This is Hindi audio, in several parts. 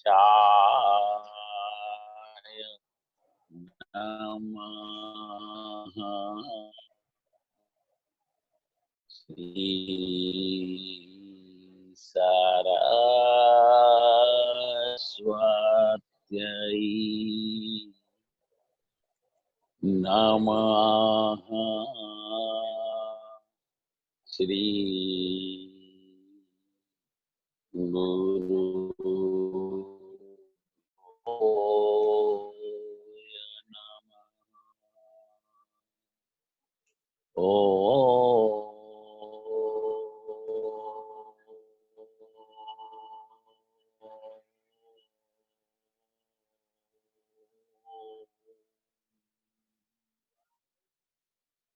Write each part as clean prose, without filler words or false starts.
नमः। श्री सरस्वत्यै नमः। श्री गुरु ओ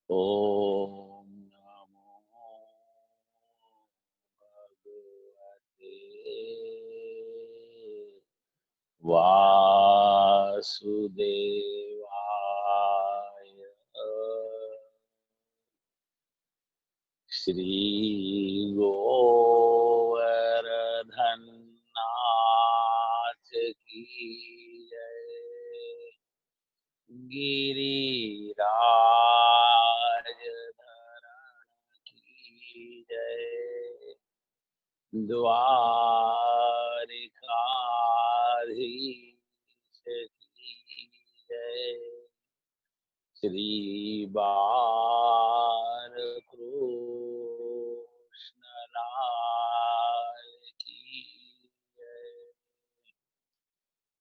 ओम नमो भगवते वासुदेवाय। श्री गोवर्धननाथ की जय। गिरिराज धरण की जय। द्वारिकाधीश की जय। श्री बालकृष्णलाल की जय।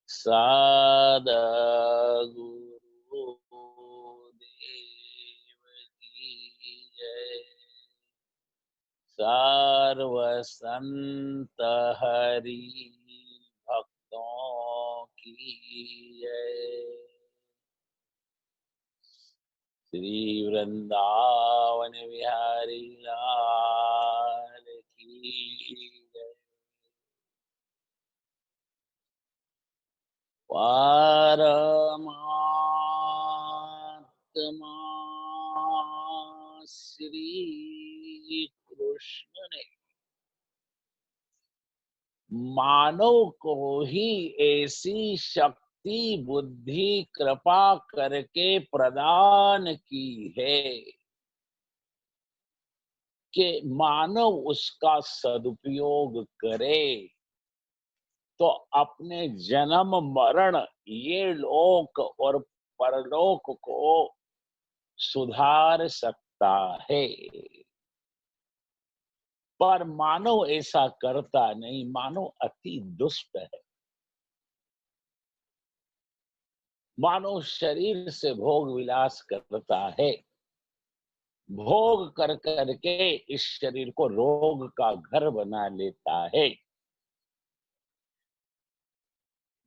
सद्गुरुदेव की जय। सर्व संत हरि भक्तों की जय। श्री वृंदावन बिहारी लाल की जय। परमात्मा श्री कृष्ण ने मानव को ही ऐसी शक्ति बुद्धि कृपा करके प्रदान की है कि मानव उसका सदुपयोग करे तो अपने जन्म मरण ये लोक और परलोक को सुधार सकता है। पर मानव ऐसा करता नहीं, मानव अति दुष्ट है। मानव शरीर से भोग विलास करता है, भोग कर करके इस शरीर को रोग का घर बना लेता है,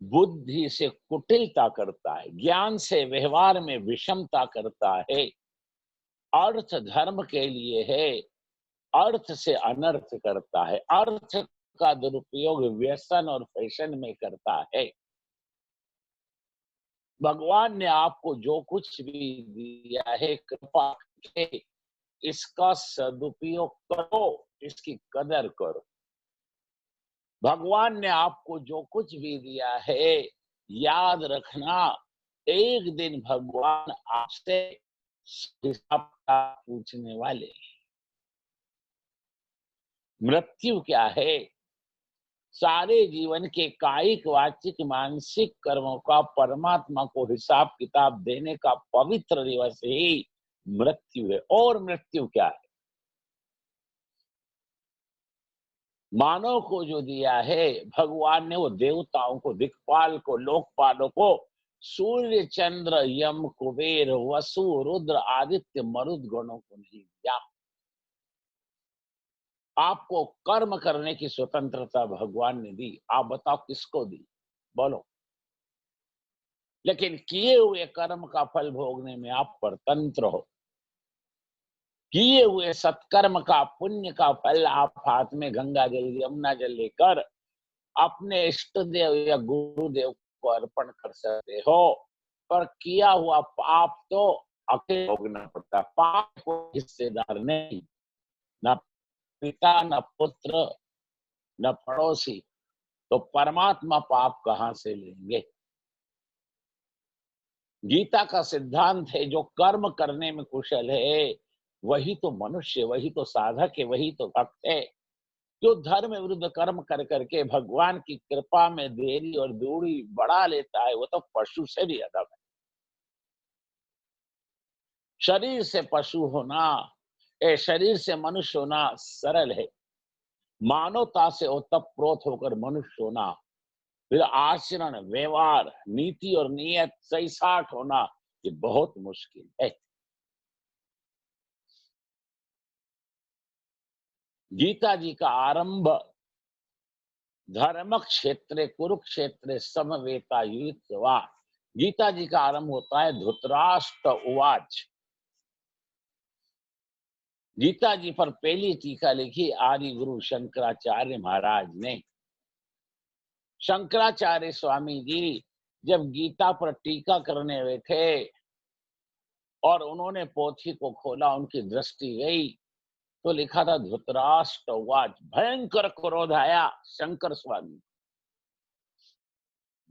बुद्धि से कुटिलता करता है, ज्ञान से व्यवहार में विषमता करता है, अर्थ धर्म के लिए है, अर्थ से अनर्थ करता है, अर्थ का दुरुपयोग व्यसन और फैशन में करता है। भगवान ने आपको जो कुछ भी दिया है कृपा के इसका सदुपयोग करो, इसकी कदर करो। भगवान ने आपको जो कुछ भी दिया है याद रखना, एक दिन भगवान आपसे हिसाब पूछने वाले हैं। मृत्यु क्या है? सारे जीवन के कायिक वाचिक मानसिक कर्मों का परमात्मा को हिसाब किताब देने का पवित्र दिवस ही मृत्यु है। और मृत्यु क्या है? मानव को जो दिया है भगवान ने, वो देवताओं को, दिक्पाल को, लोकपालों को, सूर्य चंद्र यम कुबेर वसु रुद्र आदित्य मरुद गणों को नहीं दिया। आपको कर्म करने की स्वतंत्रता भगवान ने दी। आप बताओ किसको दी? बोलो। लेकिन किए हुए कर्म का फल भोगने में आप परतंत्र हो। किए हुए सत्कर्म का, पुण्य का फल आप हाथ में गंगा जल यमुना जल लेकर अपने इष्ट देव या गुरुदेव को अर्पण कर सकते हो। पर किया हुआ पाप तो अकेले भोगना पड़ता। पाप को हिस्सेदार नहीं, न पिता, न पुत्र, न पड़ोसी, तो परमात्मा पाप कहां से लेंगे? गीता का सिद्धांत है, जो कर्म करने में कुशल है वही तो मनुष्य, वही तो साधक है, वही तो भक्त है। जो धर्म विरुद्ध कर्म कर करके भगवान की कृपा में देरी और दूरी बढ़ा लेता है, वो तो पशु से भी अधम है। शरीर से पशु होना, शरीर से मनुष्य होना सरल है। मानवता से ओतप्रोत होकर मनुष्य होना, फिर आचरण, व्यवहार, नीति और नियत सही साठ होना, ये बहुत मुश्किल है। गीता जी का आरंभ धर्म क्षेत्र कुरुक्षेत्र समवेता युद्धवा। गीता जी का आरंभ होता है धृतराष्ट्र उवाच। गीता जी पर पहली टीका लिखी आदि गुरु शंकराचार्य महाराज ने। शंकराचार्य स्वामी जी जब गीता पर टीका करने बैठे और उन्होंने पोथी को खोला, उनकी दृष्टि गई तो लिखा था धृतराष्ट्र उवाच। भयंकर क्रोध आया शंकर स्वामी।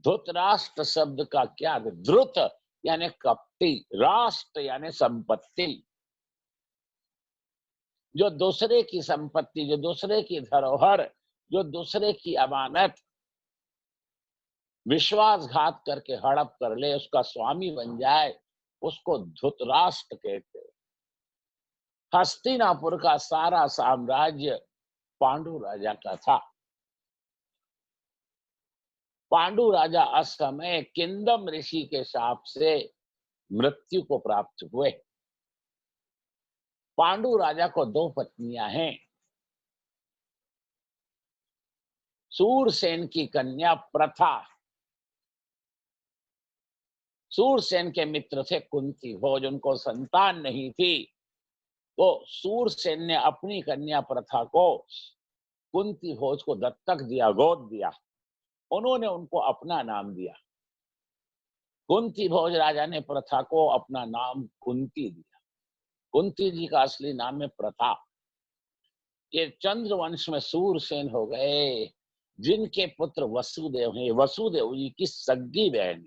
धृतराष्ट्र शब्द का क्या है? धृत यानी कपटी, राष्ट्र यानी संपत्ति। जो दूसरे की संपत्ति, जो दूसरे की धरोहर, जो दूसरे की अमानत विश्वासघात करके हड़प कर ले, उसका स्वामी बन जाए, उसको धृतराष्ट्र कहते हैं। हस्तिनापुर का सारा साम्राज्य पांडु राजा का था। पांडु राजा असमय किंदम ऋषि के शाप से मृत्यु को प्राप्त हुए। पांडु राजा को दो पत्नियां हैं। सूरसेन की कन्या प्रथा, सूरसेन के मित्र थे कुंती भोज, उनको संतान नहीं थी, तो सूरसेन ने अपनी कन्या प्रथा को कुंती भोज को दत्तक दिया, गोद दिया। उन्होंने उनको अपना नाम दिया। कुंती भोज राजा ने प्रथा को अपना नाम कुंती दिया। कुंती जी का असली नाम है प्रथा। ये चंद्रवंश में सूरसेन हो गए, जिनके पुत्र वसुदेव हैं। वसुदेव जी की सग्गी बहन,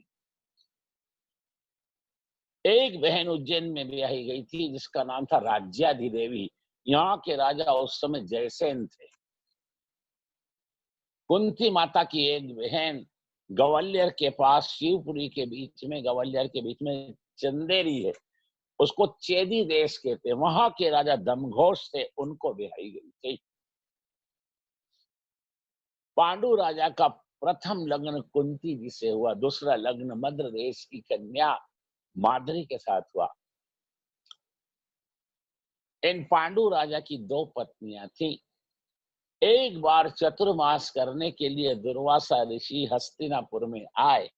एक बहन उज्जैन में ब्याही गई थी जिसका नाम था राज्याधिदेवी। यहाँ के राजा उस समय जयसेन थे। कुंती माता की एक बहन ग्वालियर के पास शिवपुरी के बीच में, ग्वालियर के बीच में चंदेरी है, उसको चेदी देश कहते हैं। वहां के राजा दमघोष से उनको ब्याही गई थी। पांडु राजा का प्रथम लग्न कुंती जी से हुआ, दूसरा लग्न मद्र देश की कन्या माद्री के साथ हुआ। इन पांडु राजा की दो पत्नियां थी। एक बार चतुर्मास करने के लिए दुर्वासा ऋषि हस्तिनापुर में आए।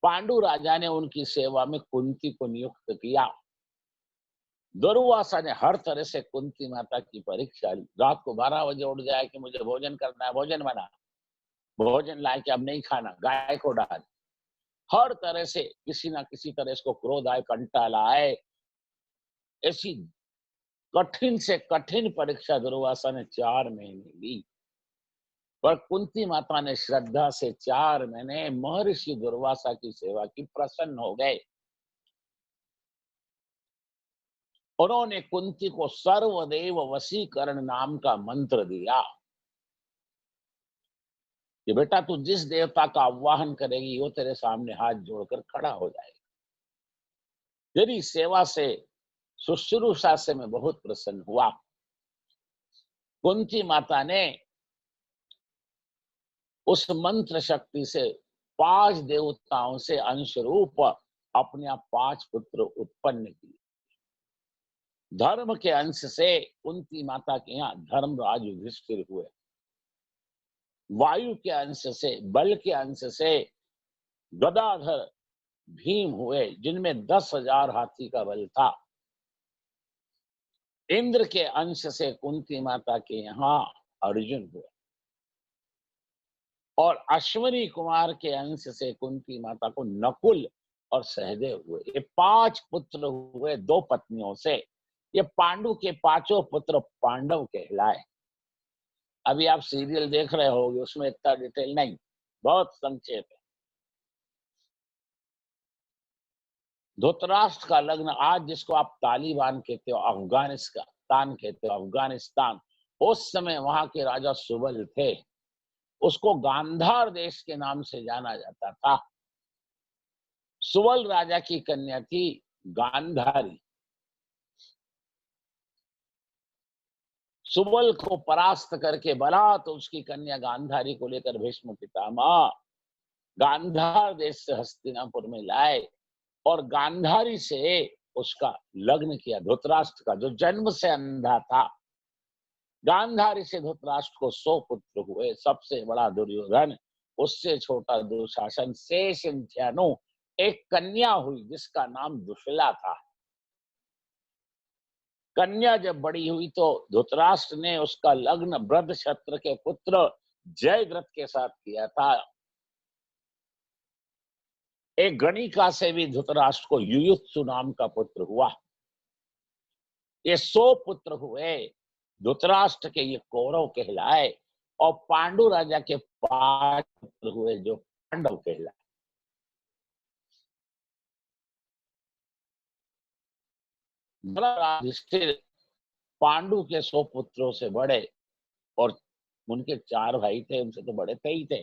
पांडु राजा ने उनकी सेवा में कुंती को नियुक्त किया। दुर्वासा ने हर तरह से कुंती माता की परीक्षा ली। रात को 12 बजे उठ जाए कि मुझे भोजन करना है, भोजन बना, भोजन लाए कि अब नहीं खाना, गाय को डाल। हर तरह से किसी ना किसी तरह इसको क्रोध आए, कंटाल आए। ऐसी कठिन से कठिन परीक्षा दुर्वासा ने 4 महीने ली, पर कुंती माता ने श्रद्धा से 4 महीने महर्षि दुर्वासा की सेवा की, प्रसन्न हो गए। उन्होंने कुंती को सर्वदेव वशीकरण नाम का मंत्र दिया कि बेटा तू जिस देवता का आह्वान करेगी वो तेरे सामने हाथ जोड़कर खड़ा हो जाएगा। तेरी सेवा से, शुश्रूषा से मैं बहुत प्रसन्न हुआ। कुंती माता ने उस मंत्र शक्ति से 5 देवताओं से अंश रूप अपने 5 पुत्र उत्पन्न किए। धर्म के अंश से कुंती माता के यहाँ धर्मराज युधिष्ठिर हुए। वायु के अंश से, बल के अंश से गदाधर भीम हुए, जिनमें 10,000 हाथी का बल था। इंद्र के अंश से कुंती माता के यहाँ अर्जुन हुए, और अश्विनी कुमार के अंश से कुंती माता को नकुल और सहदेव हुए। ये 5 पुत्र हुए 2 पत्नियों से। ये पांडु के 5 पुत्र पांडव कहलाए। अभी आप सीरियल देख रहे होगे, उसमें इतना डिटेल नहीं, बहुत संक्षेप है। धृतराष्ट्र का लग्न, आज जिसको आप तालिबान कहते हो, अफगानिस्तान कहते हो, अफगानिस्तान, उस समय वहां के राजा सुबल थे। उसको गांधार देश के नाम से जाना जाता था। सुबल राजा की कन्या थी गांधारी। सुबल को परास्त करके बला तो उसकी कन्या गांधारी को लेकर भीष्म पितामह गांधार देश से हस्तिनापुर में लाए और गांधारी से उसका लग्न किया। धृतराष्ट्र का जो जन्म से अंधा था, गांधारी से धृतराष्ट्र को 100 पुत्र हुए। सबसे बड़ा दुर्योधन, उससे छोटा दुशासन, शेष इंध्यानु, एक कन्या हुई जिसका नाम दुशला था। कन्या जब बड़ी हुई तो धृतराष्ट्र ने उसका लग्न बृहदक्षत्र के पुत्र जयद्रथ के साथ किया था। एक गणिका से भी धृतराष्ट्र को युयुत्सु नाम का पुत्र हुआ। ये 100 पुत्र हुए। धृतराष्ट्र के ये कौरव कहलाए और पांडु राजा के 5 पुत्र हुए जो पांडव कहलाए। युधिष्ठिर पांडु के 100 पुत्रों से बड़े और उनके 4 भाई थे, उनसे तो बड़े थे ही थे।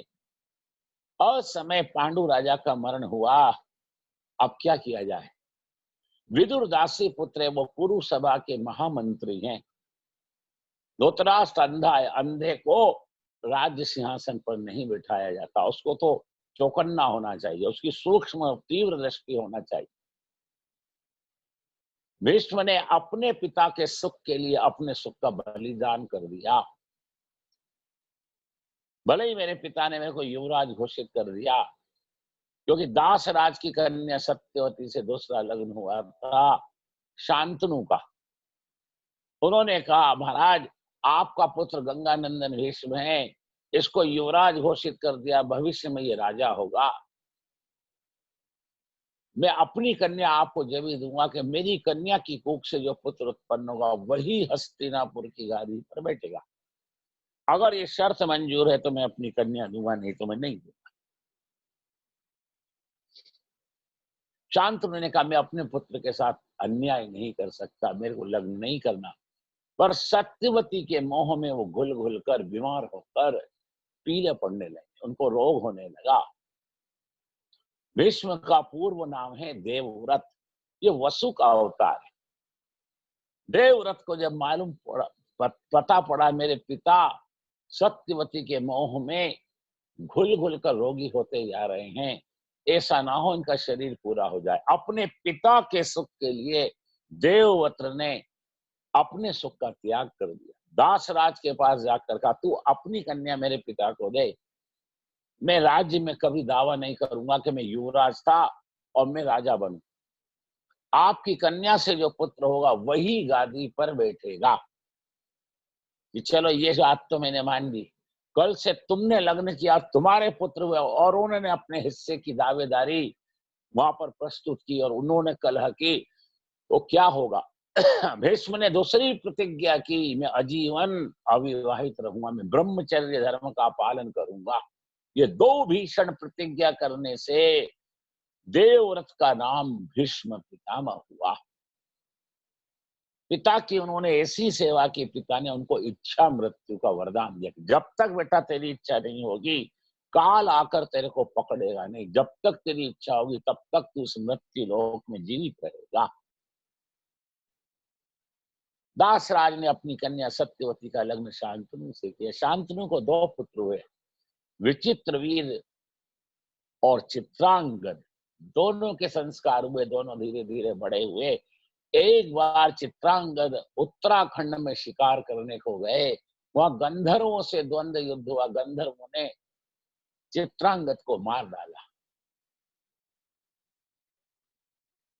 असमय पांडु राजा का मरण हुआ। अब क्या किया जाए? विदुर दासी पुत्र, वो कुरु सभा के महामंत्री हैं। धृतराष्ट्र अंधा है, अंधे को राज्य सिंहासन पर नहीं बिठाया जाता, उसको तो चौकन्ना होना चाहिए, उसकी सूक्ष्म और तीव्र दृष्टि होना चाहिए। भीष्म ने अपने पिता के सुख के लिए अपने सुख का बलिदान कर दिया। भले ही मेरे पिता ने मेरे को युवराज घोषित कर दिया, क्योंकि दास राज की कन्या सत्यवती से दूसरा लग्न हुआ था शांतनु का। उन्होंने कहा, महाराज आपका पुत्र गंगानंदन भीष्म है, इसको युवराज घोषित कर दिया, भविष्य में ये राजा होगा। मैं अपनी कन्या आपको जब ही दूंगा कि मेरी कन्या की कुख से जो पुत्र उत्पन्न होगा वही हस्तिनापुर की गादी पर बैठेगा। अगर ये शर्त मंजूर है तो मैं अपनी कन्या दूंगा, नहीं तो मैं नहीं दूंगा। शांतनु ने कहा, मैं अपने पुत्र के साथ अन्याय नहीं कर सकता, मेरे को लग्न नहीं करना। पर सत्यवती के मोह में वो घुल घुल कर बीमार होकर पीले पड़ने लगे, उनको रोग होने लगा। भीष्म का पूर्व नाम है देवव्रत, ये वसु का अवतार है। देवव्रत को जब मालूम पड़ा, पता पड़ा मेरे पिता सत्यवती के मोह में घुल घुल कर रोगी होते जा रहे हैं, ऐसा ना हो इनका शरीर पूरा हो जाए। अपने पिता के सुख के लिए देवव्रत ने अपने सुख का त्याग कर दिया। दासराज के पास जाकर कहा, तू अपनी कन्या मेरे पिता को दे, मैं राज्य में कभी दावा नहीं करूंगा कि मैं युवराज था और मैं राजा बनूं। आपकी कन्या से जो पुत्र होगा वही गादी पर बैठेगा। कि चलो ये बात तो मैंने मान ली, कल से तुमने लग्न किया, तुम्हारे पुत्र हुए, और उन्होंने अपने हिस्से की दावेदारी वहां पर प्रस्तुत की और उन्होंने कलह की, तो क्या होगा? भीष्म ने दूसरी प्रतिज्ञा की, मैं आजीवन अविवाहित रहूंगा, मैं ब्रह्मचर्य धर्म का पालन करूंगा। ये 2 भीषण प्रतिज्ञा करने से देवव्रत का नाम भीष्म पितामह हुआ। पिता की उन्होंने ऐसी सेवा की, पिता ने उनको इच्छा मृत्यु का वरदान दिया, जब तक बेटा तेरी इच्छा नहीं होगी काल आकर तेरे को पकड़ेगा नहीं, जब तक तेरी इच्छा होगी तब तक तू इस मृत्यु लोक में जीवित रहेगा। दासराज ने अपनी कन्या सत्यवती का लग्न शांतनु से किया। शांतनु को 2 पुत्र हुए, विचित्रवीर और चित्रांगद। दोनों के संस्कार हुए, दोनों धीरे धीरे बड़े हुए। एक बार चित्रांगद उत्तराखंड में शिकार करने को गए, वहां गंधर्वों से द्वंद्व युद्ध हुआ, गंधर्वों ने चित्रांगद को मार डाला।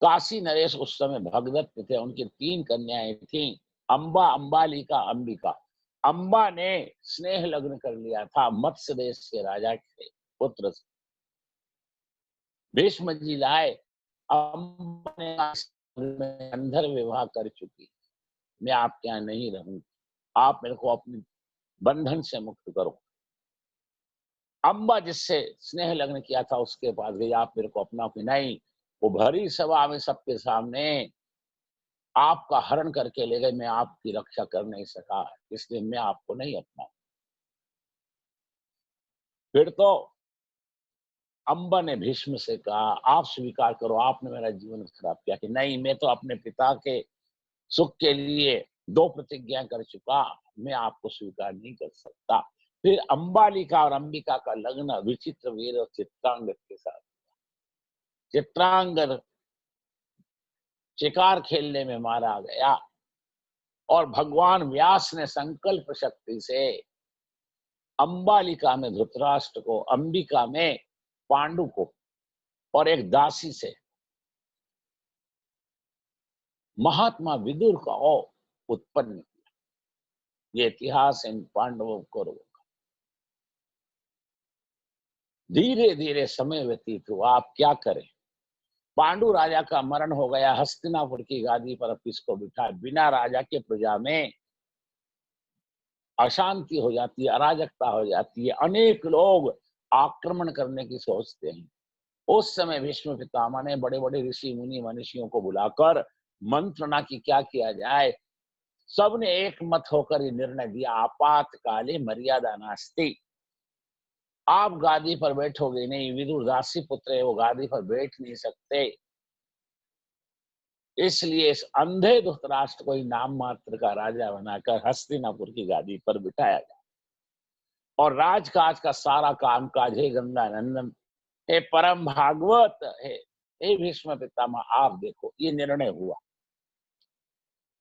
काशी नरेश उस समय भगदत्त थे, उनकी 3 कन्याएं थीं, अंबा, अंबालिका, अंबिका। अंबा ने स्नेह लग्न कर लिया था मत्स्य देश के राजा के पुत्र से। भीष्म जी लाए, अंबा ने गंधर्व विवाह कर चुकी, मैं आपके यहाँ नहीं रहूं, आप मेरे को अपनी बंधन से मुक्त करो। अम्बा जिससे स्नेह लग्न किया था उसके पास गई, आप मेरे को अपनाओ कि नहीं? वो भरी सभा में सबके सामने आपका हरण करके ले गए, मैं आपकी रक्षा कर नहीं सका, इसलिए मैं आपको नहीं अपनाऊं। फिर तो अम्बा ने भीष्म से कहा, आप स्वीकार करो, आपने मेरा जीवन खराब किया। कि नहीं, मैं तो अपने पिता के सुख के लिए 2 प्रतिज्ञा कर चुका, मैं आपको स्वीकार नहीं कर सकता। फिर अंबालिका और अंबिका का लग्न विचित्र वीर और चित्रांगद के साथ। चित्रांगद शिकार खेलने में मारा गया और भगवान व्यास ने संकल्प शक्ति से अंबालिका में धृतराष्ट्र को, अंबिका में पांडु को और एक दासी से महात्मा विदुर का उत्पन्न किया। ये इतिहास इन पांडवों को। धीरे धीरे समय व्यतीत हुआ, आप क्या करें। पांडु राजा का मरण हो गया, हस्तिनापुर की गादी पर अब किसको बिठा। बिना राजा के प्रजा में अशांति हो जाती है, अराजकता हो जाती है, अनेक लोग आक्रमण करने की सोचते हैं। उस समय भीष्म पितामह ने बड़े बड़े ऋषि मुनि मनीषियों को बुलाकर मंत्रणा की, क्या किया जाए। सबने एक मत होकर ये निर्णय दिया, आपातकाले मर्यादा नास्ति। आप गादी पर बैठोगे नहीं, विदुर दासी पुत्र है, वो गादी पर बैठ नहीं सकते, इसलिए इस अंधे धृतराष्ट्र को ही नाम मात्र का राजा बनाकर हस्तिनापुर की गादी पर बिठाया गया। और राजकाज का सारा कामकाज, हे गंगा नंदन, हे परम भागवत, हे भीष्म पितामह, आप देखो ये निर्णय हुआ।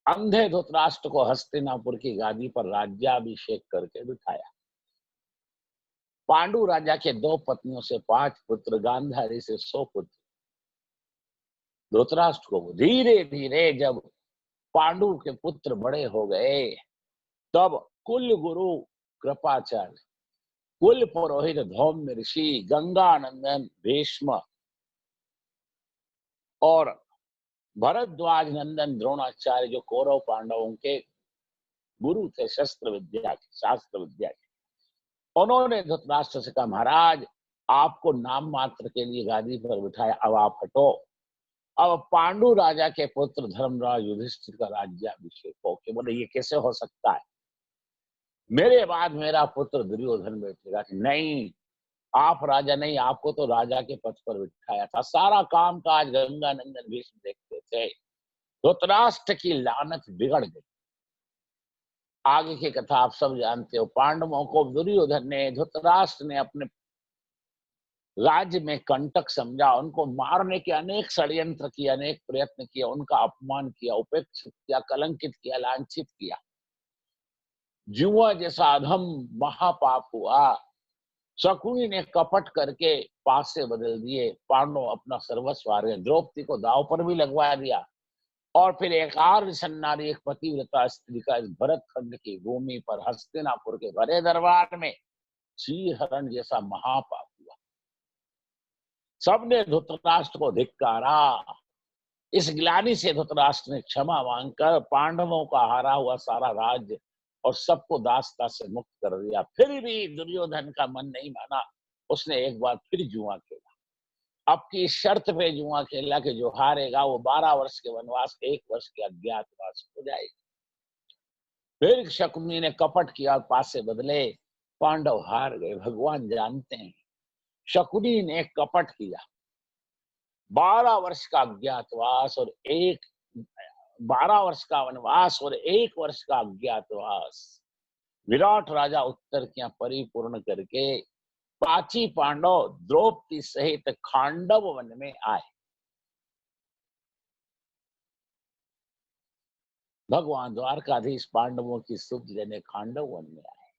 अंधे धृतराष्ट्र को हस्तिनापुर की गादी पर राज्याभिषेक करके बिठाया। पांडु राजा के 2 पत्नियों से 5 पुत्र, गांधारी से 100 पुत्र। धृतराष्ट्र को धीरे धीरे जब पांडु के पुत्र बड़े हो गए, तब कुल गुरु कृपाचार्य, कुल पुरोहित धौम्य ऋषि, गंगानंदन भीष्म और भरद्वाज नंदन द्रोणाचार्य, जो कौरव पांडवों के गुरु थे शस्त्र विद्या के, शास्त्र विद्या के, उन्होंने धृतराष्ट्र से कहा, महाराज आपको नाम मात्र के लिए गादी पर बिठाया, अब आप हटो। अब पांडु राजा के पुत्र धर्मराज युधिष्ठिर का राज्याभिषेक हो के। बोले ये कैसे हो सकता है, मेरे बाद मेरा पुत्र दुर्योधन बैठेगा। कि नहीं, आप राजा नहीं, आपको तो राजा के पद पर बिठाया था। सारा काम काज गंगानंदन भीष्म देखते थे। धृतराष्ट्र की लानत बिगड़ गई। आगे की कथा आप सब जानते हो। पांडवों को दुर्योधन ने, धृतराष्ट्र ने अपने राज्य में कंटक समझा, उनको मारने के अनेक षड्यंत्र किए, अनेक प्रयत्न किए, उनका अपमान किया, उपेक्षित किया, कलंकित किया, लांछित किया। जुआ जैसा अधम महापाप हुआ। शकुनी ने कपट करके पासे बदल दिए, पांडव अपना सर्वस्व हार गए, द्रौपदी को दाव पर भी लगवा दिया। और फिर एक आर्य सन्नारी, एक पतिव्रता स्त्री का इस भरत खंड की भूमि पर हस्तिनापुर के भरे दरबार में चीरहरण जैसा महापाप हुआ। सबने धृतराष्ट्र को धिक्कारा। इस ग्लानि से धृतराष्ट्र ने क्षमा मांगकर पांडवों का हारा हुआ सारा राज्य और सबको दासता से मुक्त कर दिया। फिर भी दुर्योधन का मन नहीं माना, उसने एक बार फिर जुआ खेला। अब की शर्त पे जुआ खेला कि जो हारेगा वो 12 वर्ष के वनवास, 1 वर्ष के अज्ञातवास हो जाएगा। फिर शकुनी ने कपट किया और पासे बदले, पांडव हार गए। भगवान जानते हैं, शकुनी ने कपट किया, 12 वर्ष का अज्ञातवास और 12 वर्ष का वनवास और 1 वर्ष का अज्ञातवास। विराट राजा उत्तर किया परिपूर्ण करके पाची पांडव द्रौपदी सहित खांडव वन में आए। भगवान द्वारकाधीश पांडवों की सुध लेने खांडव वन में आए।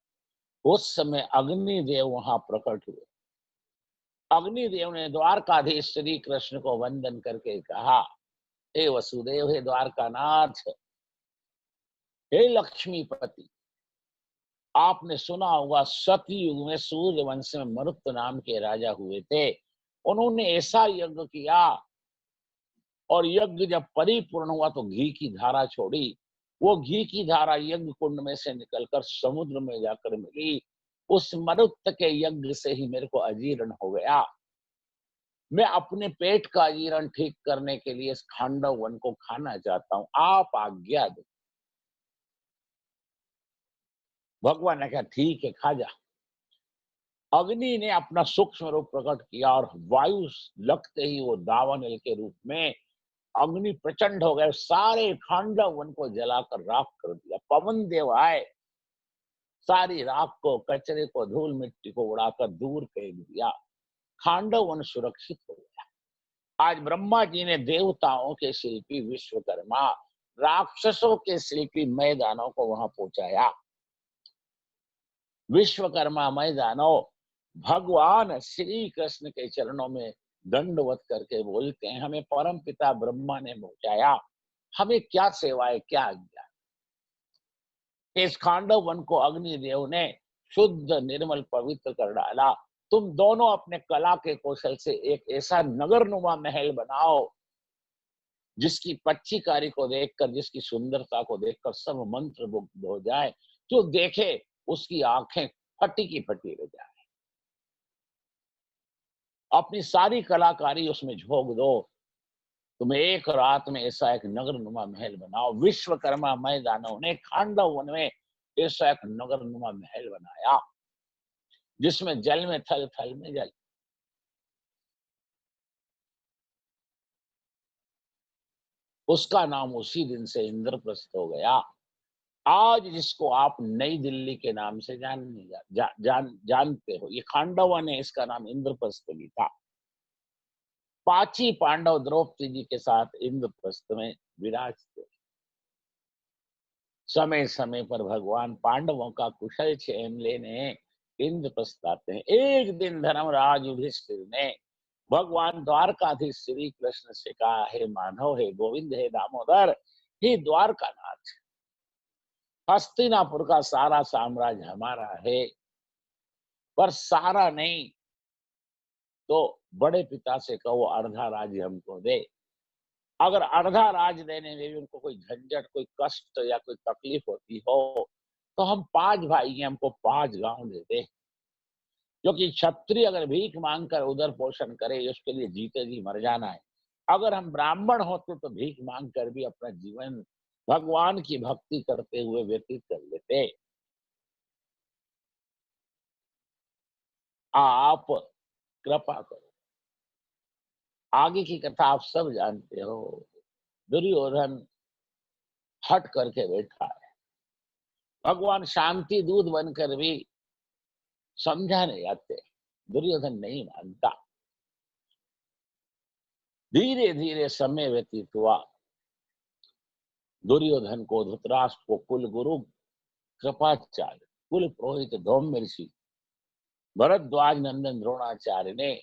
उस समय अग्निदेव वहां प्रकट हुए। अग्निदेव ने द्वारकाधीश श्री कृष्ण को वंदन करके कहा, हे वसुदेव, हे द्वारकानाथ, हे लक्ष्मीपति, आपने सुना होगा सतयुग में सूर्य वंश में मरुत नाम के राजा हुए थे। उन्होंने ऐसा यज्ञ किया और यज्ञ जब परिपूर्ण हुआ तो घी की धारा छोड़ी वो घी की धारा यज्ञ कुंड में से निकलकर समुद्र में जाकर मिली। उस मरुत के यज्ञ से ही मेरे को अजीर्ण हो गया। मैं अपने पेट का अजीर्ण ठीक करने के लिए इस खांडव वन को खाना चाहता हूं, आप आज्ञा दो। भगवान ने कहा ठीक है, खा जा। अग्नि ने अपना सूक्ष्म रूप प्रकट किया और वायु लगते ही वो दावानल के रूप में अग्नि प्रचंड हो गए, सारे खांडव वन को जलाकर राख कर दिया। पवन देव आए, सारी राख को, कचरे को, धूल मिट्टी को उड़ाकर दूर फेंक दिया। खांडव वन सुरक्षित हो गया। आज ब्रह्मा जी ने देवताओं के शिल्पी विश्वकर्मा, राक्षसों के शिल्पी मैदानों को वहां पहुंचाया। विश्वकर्मा मैदानों भगवान श्री कृष्ण के चरणों में दंडवत करके बोलते हैं, हमें परम पिता ब्रह्मा ने पहुंचाया, हमें क्या सेवा है, क्या आज्ञा। इस खांडव वन को अग्निदेव ने शुद्ध निर्मल पवित्र कर डाला। तुम दोनों अपने कला के कौशल से एक ऐसा नगरनुमा महल बनाओ जिसकी पच्चीकारी को देखकर, जिसकी सुंदरता को देखकर सब मंत्र मुग्ध हो जाए, जो देखे उसकी आंखें फटी की फटी रह जाए। अपनी सारी कलाकारी उसमें झोंक दो, तुम एक रात में ऐसा एक नगरनुमा महल बनाओ। विश्वकर्मा मैदानों ने खांडव वन में ऐसा एक नगरनुमा महल बनाया जिसमें जल में थल, थल में जल। उसका नाम उसी दिन से इंद्रप्रस्थ हो गया। आज जिसको आप नई दिल्ली के नाम से जानते हो, ये खांडव वन है, इसका नाम इंद्रप्रस्थ भी था। पांची पांडव द्रौपदी जी के साथ इंद्रप्रस्थ में विराजते। समय समय पर भगवान पांडवों का कुशल क्षेम लेने इंद्रप्रस्थ आते हैं। एक दिन धर्मराज युधिष्ठिर ने भगवान द्वारकाधीश श्री कृष्ण से कहा, हे माधव, हे गोविंद, हे दामोदर, हे द्वारकानाथ, हस्तिनापुर का सारा साम्राज्य हमारा है, पर सारा नहीं तो बड़े पिता से कहो अर्धा राज्य हमको दे। अगर अर्धा राज देने में भी उनको कोई झंझट, कोई कष्ट या कोई तकलीफ होती हो तो हम 5 भाई हैं, हमको 5 गांव दे दे। क्योंकि क्षत्रिय अगर भीख मांगकर उदर पोषण करे, उसके लिए जीते जी मर जाना है। अगर हम ब्राह्मण होते तो भीख मांग कर भी अपना जीवन भगवान की भक्ति करते हुए व्यतीत कर लेते। आप कृपा करो। आगे की कथा आप सब जानते हो। दुर्योधन हट करके बैठा है। भगवान शांति दूत बनकर भी समझाने जाते, दुर्योधन नहीं मानता। धीरे धीरे समय व्यतीत हुआ। दुर्योधन को, धृतराष्ट्र को कुल गुरु कृपाचार्य, कुल पुरोहित धौम्य ऋषि, भरद्वाज नंदन द्रोणाचार्य ने,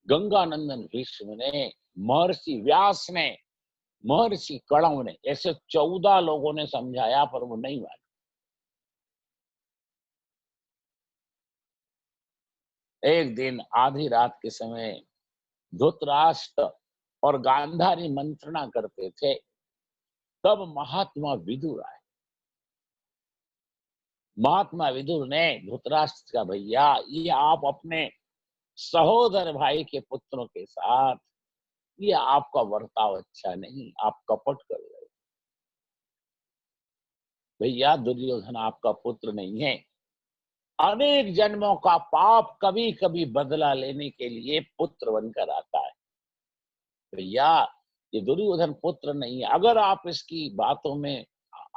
गंगा नंदन भीष्म ने, महर्षि व्यास ने, महर्षि कणव ने, ऐसे 14 लोगों ने समझाया पर वो नहीं माने। एक दिन आधी रात के समय धृतराष्ट्र और गांधारी मंत्रणा करते थे, तब महात्मा विदुर आए। महात्मा विदुर ने धृतराष्ट्र का, भैया ये आप अपने सहोदर भाई के पुत्रों के साथ, ये आपका वर्ताव अच्छा नहीं, आप कपट कर रहे हो। भैया दुर्योधन आपका पुत्र नहीं है। अनेक जन्मों का पाप कभी कभी बदला लेने के लिए पुत्र बनकर आता है। भैया ये दुर्योधन पुत्र नहीं है। अगर आप इसकी बातों में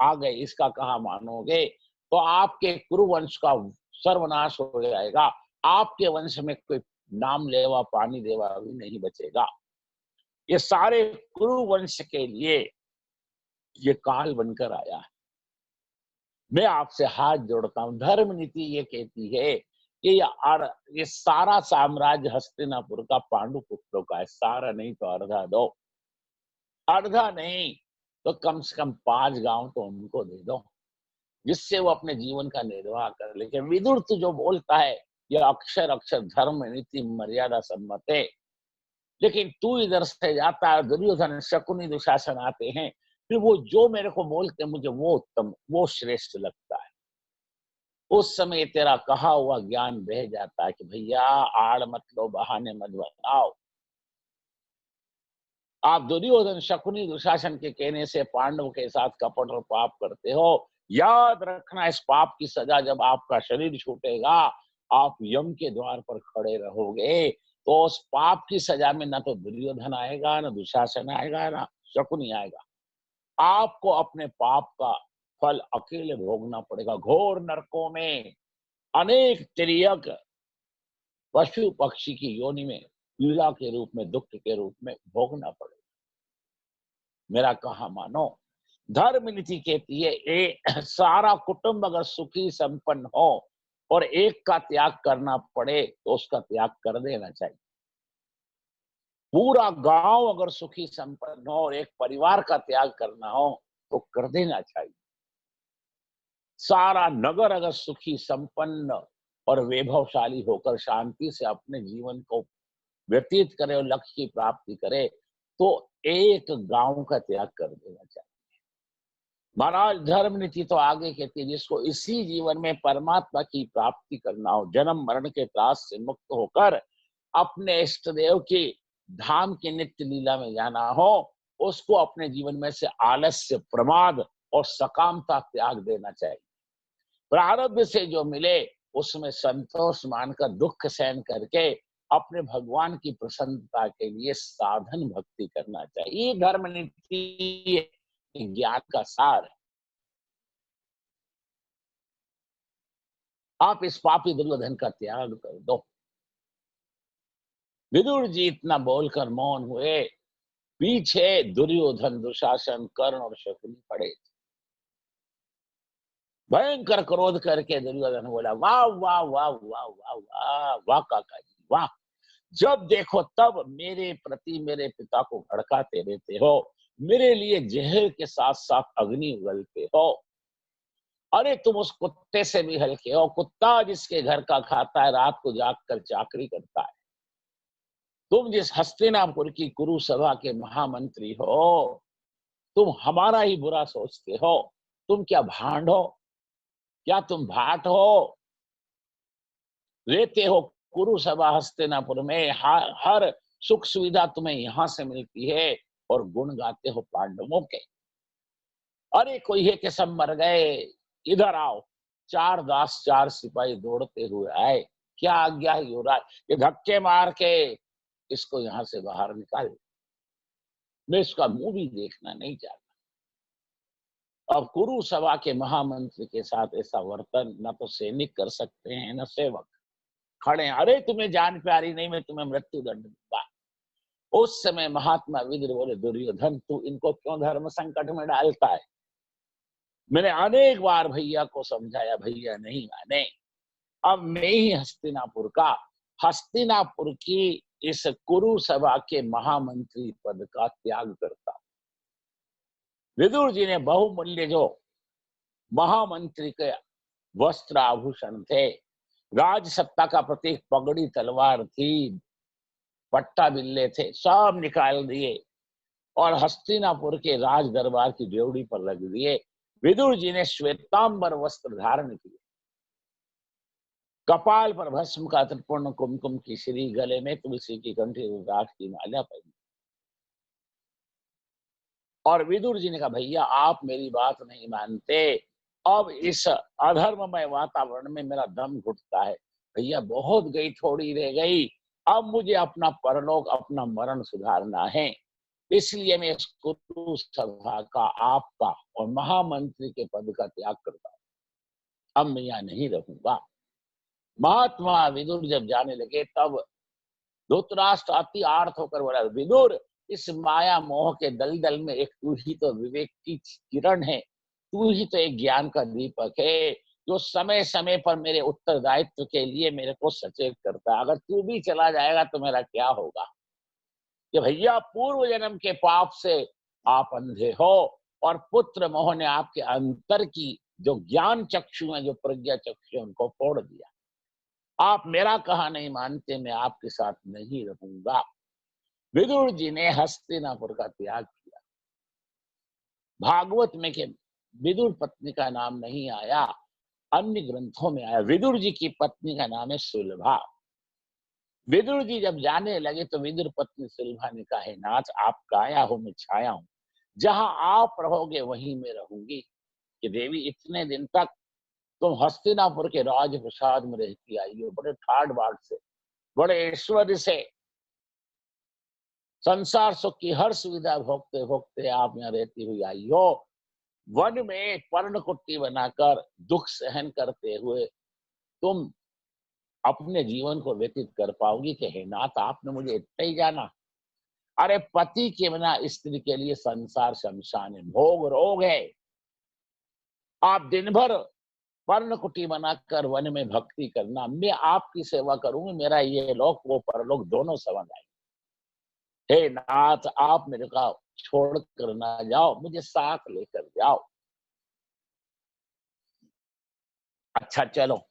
आ गए, इसका कहा मानोगे तो आपके कुरुवंश का सर्वनाश हो जाएगा। आपके वंश में कोई नाम लेवा पानी देवा भी नहीं बचेगा। ये सारे कुरुवंश के लिए ये काल बनकर आया है। मैं आपसे हाथ जोड़ता हूं, धर्म नीति ये कहती है कि ये सारा साम्राज्य हस्तिनापुर का पांडु पुत्रों का है। सारा नहीं तो अर्धा दो, अर्धा नहीं तो कम से कम 5 गांव तो उनको दे दो, जिससे वो अपने जीवन का निर्वाह कर ले। लेकिन विदुर तो जो बोलता है ये अक्षर अक्षर धर्म नीति मर्यादा सम्मत है। लेकिन तू इधर से जाता है, दुर्योधन शकुनी दुशासन आते हैं, फिर वो जो मेरे को बोलते हैं मुझे वो उत्तम, वो श्रेष्ठ लगता है। उस समय तेरा कहा हुआ ज्ञान बह जाता है कि भैया आड़ मत लो, बहाने मत बताओ। आप दुर्योधन, शकुनी, दुशासन के कहने से पांडव के साथ कपट और पाप करते हो। याद रखना, इस पाप की सजा जब आपका शरीर छूटेगा, आप यम के द्वार पर खड़े रहोगे, तो उस पाप की सजा में ना तो दुर्योधन आएगा, ना दुशासन आएगा, ना शकुनी आएगा। आपको अपने पाप का फल अकेले भोगना पड़ेगा। घोर नरकों में अनेक तिर्यक पशु पक्षी की योनि में पीड़ा के रूप में, दुख के रूप में भोगना पड़ेगा। मेरा कहा मानो। धर्म नीति कहती है सारा कुटुंब अगर सुखी संपन्न हो और एक का त्याग करना पड़े तो उसका त्याग कर देना चाहिए। पूरा गांव अगर सुखी संपन्न हो और एक परिवार का त्याग करना हो तो कर देना चाहिए। सारा नगर अगर सुखी संपन्न और वैभवशाली होकर शांति से अपने जीवन को व्यतीत करे और लक्ष्य की प्राप्ति करे तो एक गांव का त्याग कर देना चाहिए। महाराज धर्म नीति तो आगे कहती है जिसको इसी जीवन में परमात्मा की प्राप्ति करना हो, जन्म मरण के त्रास से मुक्त होकर अपने इष्ट देव की धाम की नित्य लीला में जाना हो, उसको अपने जीवन में से आलस्य, प्रमाद और सकामता त्याग देना चाहिए। प्रारब्ध से जो मिले उसमें संतोष मानकर दुख सहन करके अपने भगवान की प्रसन्नता के लिए साधन भक्ति करना चाहिए। ये धर्म नीति ज्ञान का सार है। आप इस पापी दुर्योधन का त्याग कर दो। विदुर जी इतना बोलकर मौन हुए। पीछे दुर्योधन, दुशासन, कर्ण और शकुनी पड़े। भयंकर क्रोध करके दुर्योधन बोला, वाह वाह वाह वाह वाह वाह वाह काका जी वाह। जब देखो तब मेरे प्रति मेरे पिता को भड़काते रहते हो, मेरे लिए जहर के साथ साथ अग्नि उगलते हो। अरे तुम उस कुत्ते से भी हल्के हो। कुत्ता जिसके घर का खाता है रात को जागकर चाकरी करता है। तुम जिस हस्तिनापुर की कुरु सभा के महामंत्री हो, तुम हमारा ही बुरा सोचते हो। तुम क्या भांड हो? क्या तुम भाट हो? रहते हो कुरु सभा हस्तिनापुर में, हर सुख सुविधा तुम्हें यहां से मिलती है और गुण गाते हो पांडवों के। अरे कोई है कि सब मर गए, इधर आओ। चार दास, चार सिपाही दौड़ते हुए आए। क्या आज्ञा है युवराज? ये धक्के मार के इसको यहां से बाहर निकाल। मैं इसका मुंह भी देखना नहीं चाहता। अब कुरु सभा के महामंत्री के साथ ऐसा वर्तन न तो सैनिक कर सकते हैं न सेवक। खड़े हैं, अरे तुम्हें जान प्यारी नहीं, मैं तुम्हें मृत्यु दंड दूंगा। उस समय महात्मा विदुर बोले, दुर्योधन तू इनको क्यों धर्म संकट में डालता है? मैंने अनेक बार भैया को समझाया, भैया नहीं माने। अब मैं ही हस्तिनापुर की इस कुरु सभा के महामंत्री पद का त्याग करता। विदुर जी ने बहुमूल्य जो महामंत्री के वस्त्र आभूषण थे, राज सत्ता का प्रतीक पगड़ी, तलवार थी, पट्टा बिल्ले थे, सब निकाल दिए और हस्तिनापुर के राज दरबार की ड्योढ़ी पर रख दिए। विदुर जी ने श्वेतांबर वस्त्र धारण किए, कपाल पर भस्म का त्रिपुर्ण कुमकुम की श्री, गले में तुलसी की कंठी रुद्राक्ष की माला पहनी। और विदुर जी ने कहा, भैया आप मेरी बात नहीं मानते, अब इस अधर्ममय वातावरण में मेरा दम घुटता है। भैया बहुत गई, थोड़ी रह गई। अब मुझे अपना परलोक, अपना मरण सुधारना है। इसलिए मैं इस कुरु सभा का, आपका और महामंत्री के पद का त्याग करता हूं। अब मैं यहाँ नहीं रहूंगा। महात्मा विदुर जब जाने लगे तब धृतराष्ट्र अति आर्त होकर बोला, विदुर इस माया मोह के दलदल में एक तू ही तो विवेक की किरण है। तू ही तो एक ज्ञान का दीपक है जो समय समय पर मेरे उत्तरदायित्व के लिए मेरे को सचेत करता है। अगर तू भी चला जाएगा तो मेरा क्या होगा? कि भैया पूर्व जन्म के पाप से आप अंधे हो और पुत्र मोह ने आपके अंतर की जो ज्ञान चक्षु है, जो प्रज्ञा चक्षु है, उनको फोड़ दिया। आप मेरा कहा नहीं मानते, मैं आपके साथ नहीं रहूंगा। विदुर जी ने हस्तिनापुर का त्याग किया। भागवत में के विदुर पत्नी का नाम नहीं आया, अन्य ग्रंथों में आया। विदुर जी की पत्नी का नाम है सुलभा। विदुर जी जब जाने लगे तो विदुर पत्नी सुलभा ने कहा, हे नाथ, आप काया हो, मैं छाया हूं, जहां आप रहोगे वहीं मैं रहूंगी। कि देवी, इतने दिन तक तुम हस्तिनापुर के राजप्रसाद में रहती आई हो, बड़े ठाट बाट से, बड़े ऐश्वर्य से, संसार सुख की हर सुविधा भोगते भोगते आप यहाँ रहती हुई आई हो। वन में पर्णकुटी बनाकर दुख सहन करते हुए तुम अपने जीवन को व्यतीत कर पाओगी कि हे नाथ, आपने मुझे इतना ही जाना? अरे पति के बिना स्त्री के लिए संसार शमशान है, भोग रोग है। आप दिन भर पर्णकुटी बनाकर वन में भक्ति करना, मैं आपकी सेवा करूंगी, मेरा ये लोक वो परलोक दोनों संबंध आए। हे नाथ, आप मेरे को छोड़ कर ना जाओ, मुझे साथ लेकर जाओ। अच्छा चलो।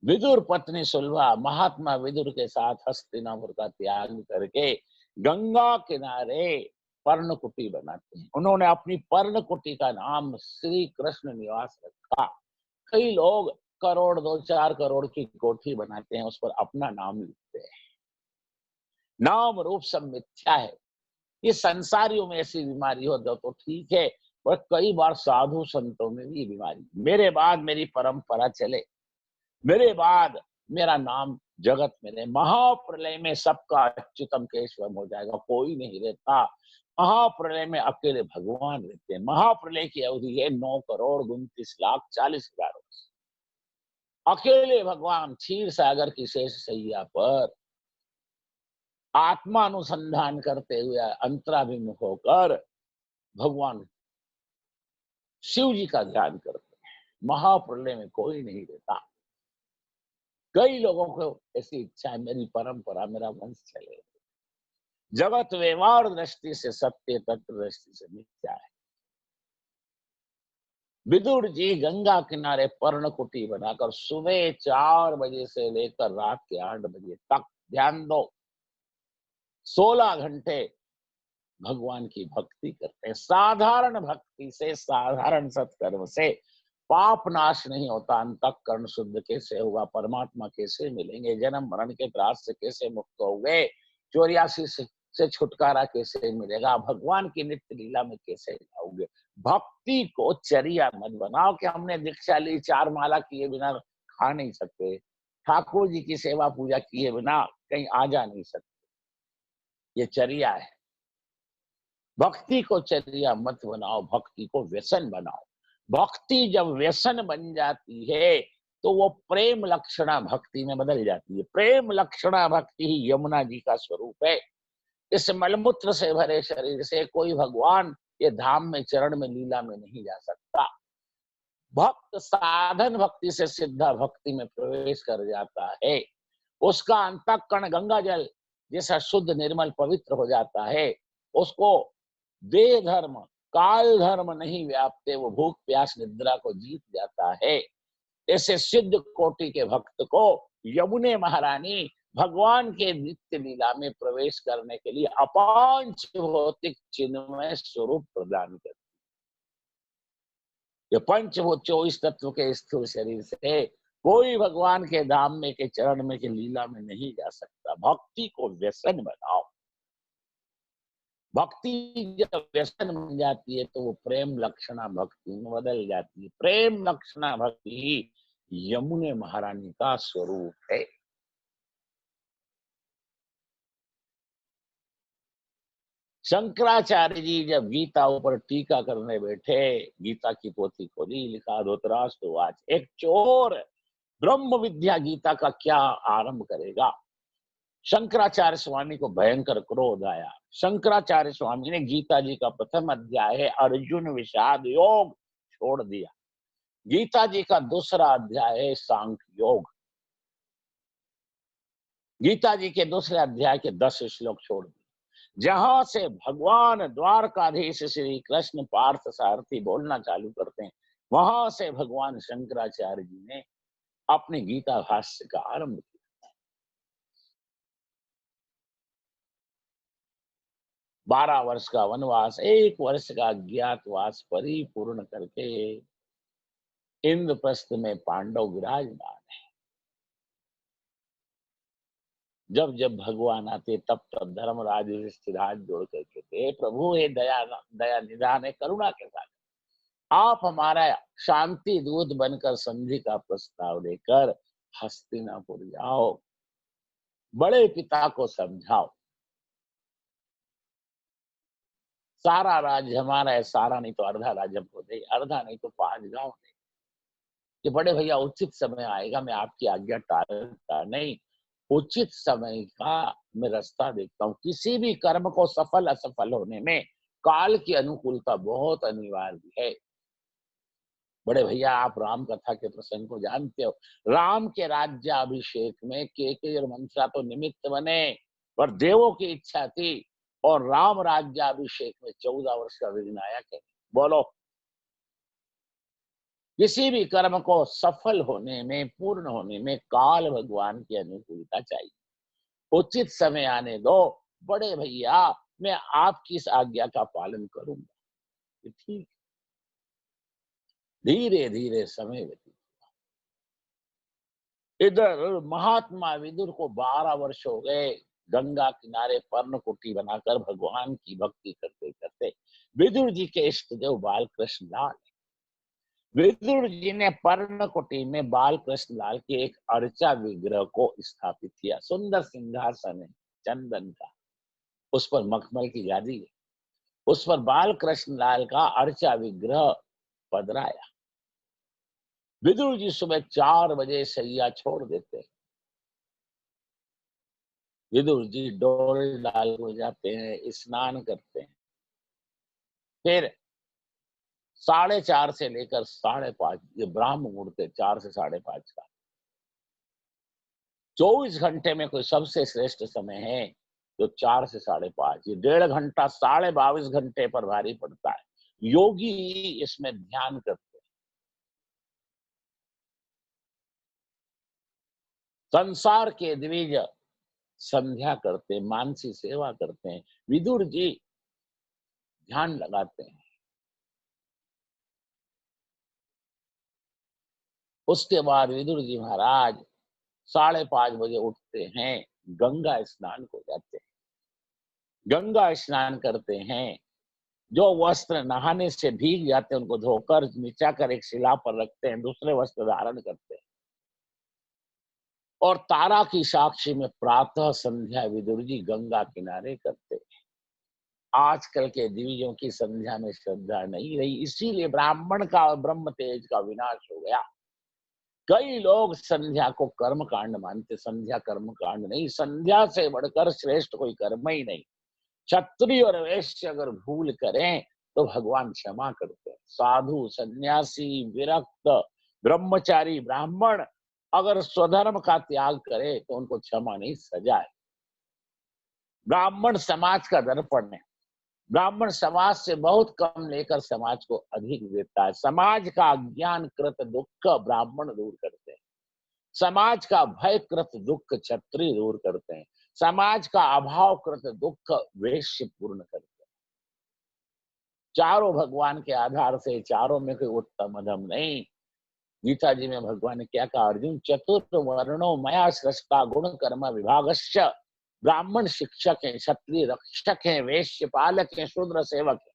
विदुर पत्नी सुलभा महात्मा विदुर के साथ हस्तिनापुर का त्याग करके गंगा किनारे पर्णकुटी बनाते हैं। उन्होंने अपनी पर्णकुटी का नाम श्री कृष्ण निवास रखा। कई लोग करोड़, 2-4 करोड़ की कोठी बनाते हैं, उस पर अपना नाम लिखते हैं। नाम रूप सब मिथ्या है। ये संसारियों में ऐसी बीमारी हो तो ठीक है, पर कई बार साधु संतों में भी ये बीमारी। मेरे बाद मेरी परंपरा चले, मेरे बाद मेरा नाम जगत में रहे, महाप्रलय में सबका अच्युतम केशवम हो जाएगा, कोई नहीं रहता। महाप्रलय में अकेले भगवान रहते हैं। महाप्रलय की अवधि है 9,29,40,000 वर्ष। अकेले भगवान क्षीर सागर की शेष सैया पर आत्मानुसंधान करते हुए अंतराभिमुख होकर भगवान शिव जी का ध्यान करते हैं। महाप्रलय में कोई नहीं रहता। कई लोगों को ऐसी इच्छा है, मेरी परंपरा, मेरा वंश चले। जगत व्यवहार दृष्टि से सत्य, तत्व दृष्टि से मिथ्या है। विदुर जी गंगा किनारे पर्णकुटी बनाकर सुबह 4 बजे से लेकर रात के 8 बजे तक, ध्यान दो, 16 घंटे भगवान की भक्ति करते हैं। साधारण भक्ति से, साधारण सत्कर्म से पाप नाश नहीं होता। अंतःकरण शुद्ध कैसे होगा? परमात्मा कैसे मिलेंगे? जन्म मरण के त्रास से कैसे मुक्त होंगे? 84 से छुटकारा कैसे मिलेगा? भगवान की नित्य लीला में कैसे जाओगे? भक्ति को चर्या मत बनाओ कि हमने दीक्षा ली, 4 माला किए बिना खा नहीं सकते, ठाकुर जी की सेवा पूजा किए बिना कहीं आ जा नहीं सकते। ये चर्या है। भक्ति को चर्या मत बनाओ, भक्ति को व्यसन बनाओ। भक्ति जब व्यसन बन जाती है तो वो प्रेम लक्षणा भक्ति में बदल जाती है। प्रेम लक्षणा भक्ति ही यमुना जी का स्वरूप है। इस मलमूत्र से भरे शरीर से कोई भगवान के धाम में, चरण में, लीला में नहीं जा सकता। भक्त साधन भक्ति से सिद्धा भक्ति में प्रवेश कर जाता है। उसका अंतःकरण गंगा जल जैसा शुद्ध, निर्मल, पवित्र हो जाता है। उसको देह धर्म, काल धर्म नहीं व्यापते, वो भूख प्यास निद्रा को जीत जाता है। ऐसे सिद्ध कोटि के भक्त को यमुने महारानी भगवान के नित्य लीला में प्रवेश करने के लिए अपांच भौतिक चिन्मय स्वरूप प्रदान करती। ये पंचभूत 24 तत्व के स्थूल शरीर से कोई भगवान के धाम में, के चरण में, के लीला में नहीं जा सकता। भक्ति को व्यसन बनाओ। भक्ति जब व्यसन बन जाती है तो वो प्रेम लक्षणा भक्ति में बदल जाती है। प्रेम लक्षणा भक्ति ही यमुने महारानी का स्वरूप है। शंकराचार्य जी जब गीता ऊपर टीका करने बैठे, गीता की पोथी खोली, लिखा धृतराष्ट्रवाच, एक चोर ब्रह्म विद्या गीता का क्या आरंभ करेगा? शंकराचार्य स्वामी को भयंकर क्रोध आया। शंकराचार्य स्वामी ने गीता जी का प्रथम अध्याय है अर्जुन विषाद योग छोड़ दिया। गीता जी का दूसरा अध्याय है सांख्य योग। गीता जी के दूसरे अध्याय के 10 श्लोक छोड़ दिए। जहां से भगवान द्वारकाधीश श्री कृष्ण पार्थ सारथी बोलना चालू करते हैं, वहां से भगवान शंकराचार्य जी ने अपने गीता भाष्य का आरंभ किया। 12 वर्ष का वनवास, 1 वर्ष का अज्ञातवास परिपूर्ण करके इंद्रप्रस्थ में पांडव विराजमान है। जब जब भगवान आते तब तब धर्मराज युधिष्ठिर हाथ जोड़ कर कहते, प्रभु हे दया दया निधान है, करुणा के साथ आप हमारा शांति दूत बनकर संधि का प्रस्ताव लेकर हस्तिनापुर जाओ, बड़े पिता को समझाओ, सारा राज्य हमारा है, सारा नहीं तो अर्धा राज्य हमको दे, अर्धा नहीं तो 5 गांव दे। कि बड़े भैया उचित समय आएगा, मैं आपकी आज्ञा टालता नहीं, उचित समय का मैं रास्ता देखता हूँ। किसी भी कर्म को सफल असफल होने में काल की अनुकूलता बहुत अनिवार्य है। बड़े भैया आप राम कथा के प्रसंग को जानते हो, राम के राज्याभिषेक में केकई और मंत्रा तो निमित्त बने, पर देवों की इच्छा थी और राम राज्याभिषेक में 14 वर्ष का विघ्न आया। क्या बोलो, किसी भी कर्म को सफल होने में, पूर्ण होने में काल भगवान की अनुकूलता चाहिए। उचित समय आने दो बड़े भैया, मैं आपकी इस आज्ञा का पालन करूंगा। ठीक, धीरे धीरे समय व्यतीत, इधर महात्मा विदुर को 12 वर्ष हो गए गंगा किनारे पर्णकुटी बनाकर भगवान की भक्ति करते करते। विदुर जी के इष्ट देव बाल कृष्ण लाल, विदुर जी ने पर्णकुटी में बाल कृष्ण लाल के एक अर्चा विग्रह को स्थापित किया। सुंदर सिंहासन है चंदन का, उस पर मखमल की गादी है, उस पर बाल कृष्ण लाल का अर्चा विग्रह पधराया। विदुर जी सुबह 4 बजे सैया छोड़ देते हैं, विदुर जी डोल डाल हो जाते हैं, स्नान करते हैं, फिर 4:30 से लेकर 5:30, ये ब्राह्म मुहूर्त है 4 से 5:30 का, 24 घंटे में कोई सबसे श्रेष्ठ समय है जो 4 से 5:30, ये 1.5 घंटा 22.5 घंटे पर भारी पड़ता है। योगी इसमें ध्यान करते हैं, संसार के द्विज संध्या करते हैं, मानसी सेवा करते हैं, विदुर जी ध्यान लगाते हैं। उसके बाद विदुर जी महाराज 5:30 बजे उठते हैं, गंगा स्नान को जाते हैं, गंगा स्नान करते हैं, जो वस्त्र नहाने से भीग जाते हैं उनको धोकर नीचा कर एक शिला पर रखते हैं, दूसरे वस्त्र धारण करते हैं और तारा की साक्षी में प्रातः संध्या विदुर जी गंगा किनारे करते हैं। आजकल के द्विजों की संध्या में श्रद्धा नहीं रही, इसीलिए ब्राह्मण का और ब्रह्म तेज का विनाश हो गया। कई लोग संध्या को कर्म कांड मानते, संध्या कर्म कांड नहीं, संध्या से बढ़कर श्रेष्ठ कोई कर्म ही नहीं। क्षत्रिय और वैश्य अगर भूल करें तो भगवान क्षमा करते हैं। साधु, सन्यासी, विरक्त, ब्रह्मचारी, ब्राह्मण अगर स्वधर्म का त्याग करे तो उनको क्षमा नहीं, सजा है। ब्राह्मण समाज का दर्पण है, ब्राह्मण समाज से बहुत कम लेकर समाज को अधिक देता है। समाज का अज्ञानकृत दुख ब्राह्मण दूर करते हैं, समाज का भयकृत दुख क्षत्रिय दूर करते हैं, समाज का अभावकृत दुख वैश्य पूर्ण करते हैं। चारों भगवान के आधार से, चारों में कोई उत्तम अधम नहीं। गीता जी में भगवान ने क्या कहा, अर्जुन चतुर्वर्णो मया सृष्टा गुण कर्म विभागश्च, ब्राह्मण शिक्षक है, क्षत्रिय रक्षक है, वैश्य पालक है, शूद्र सेवक है।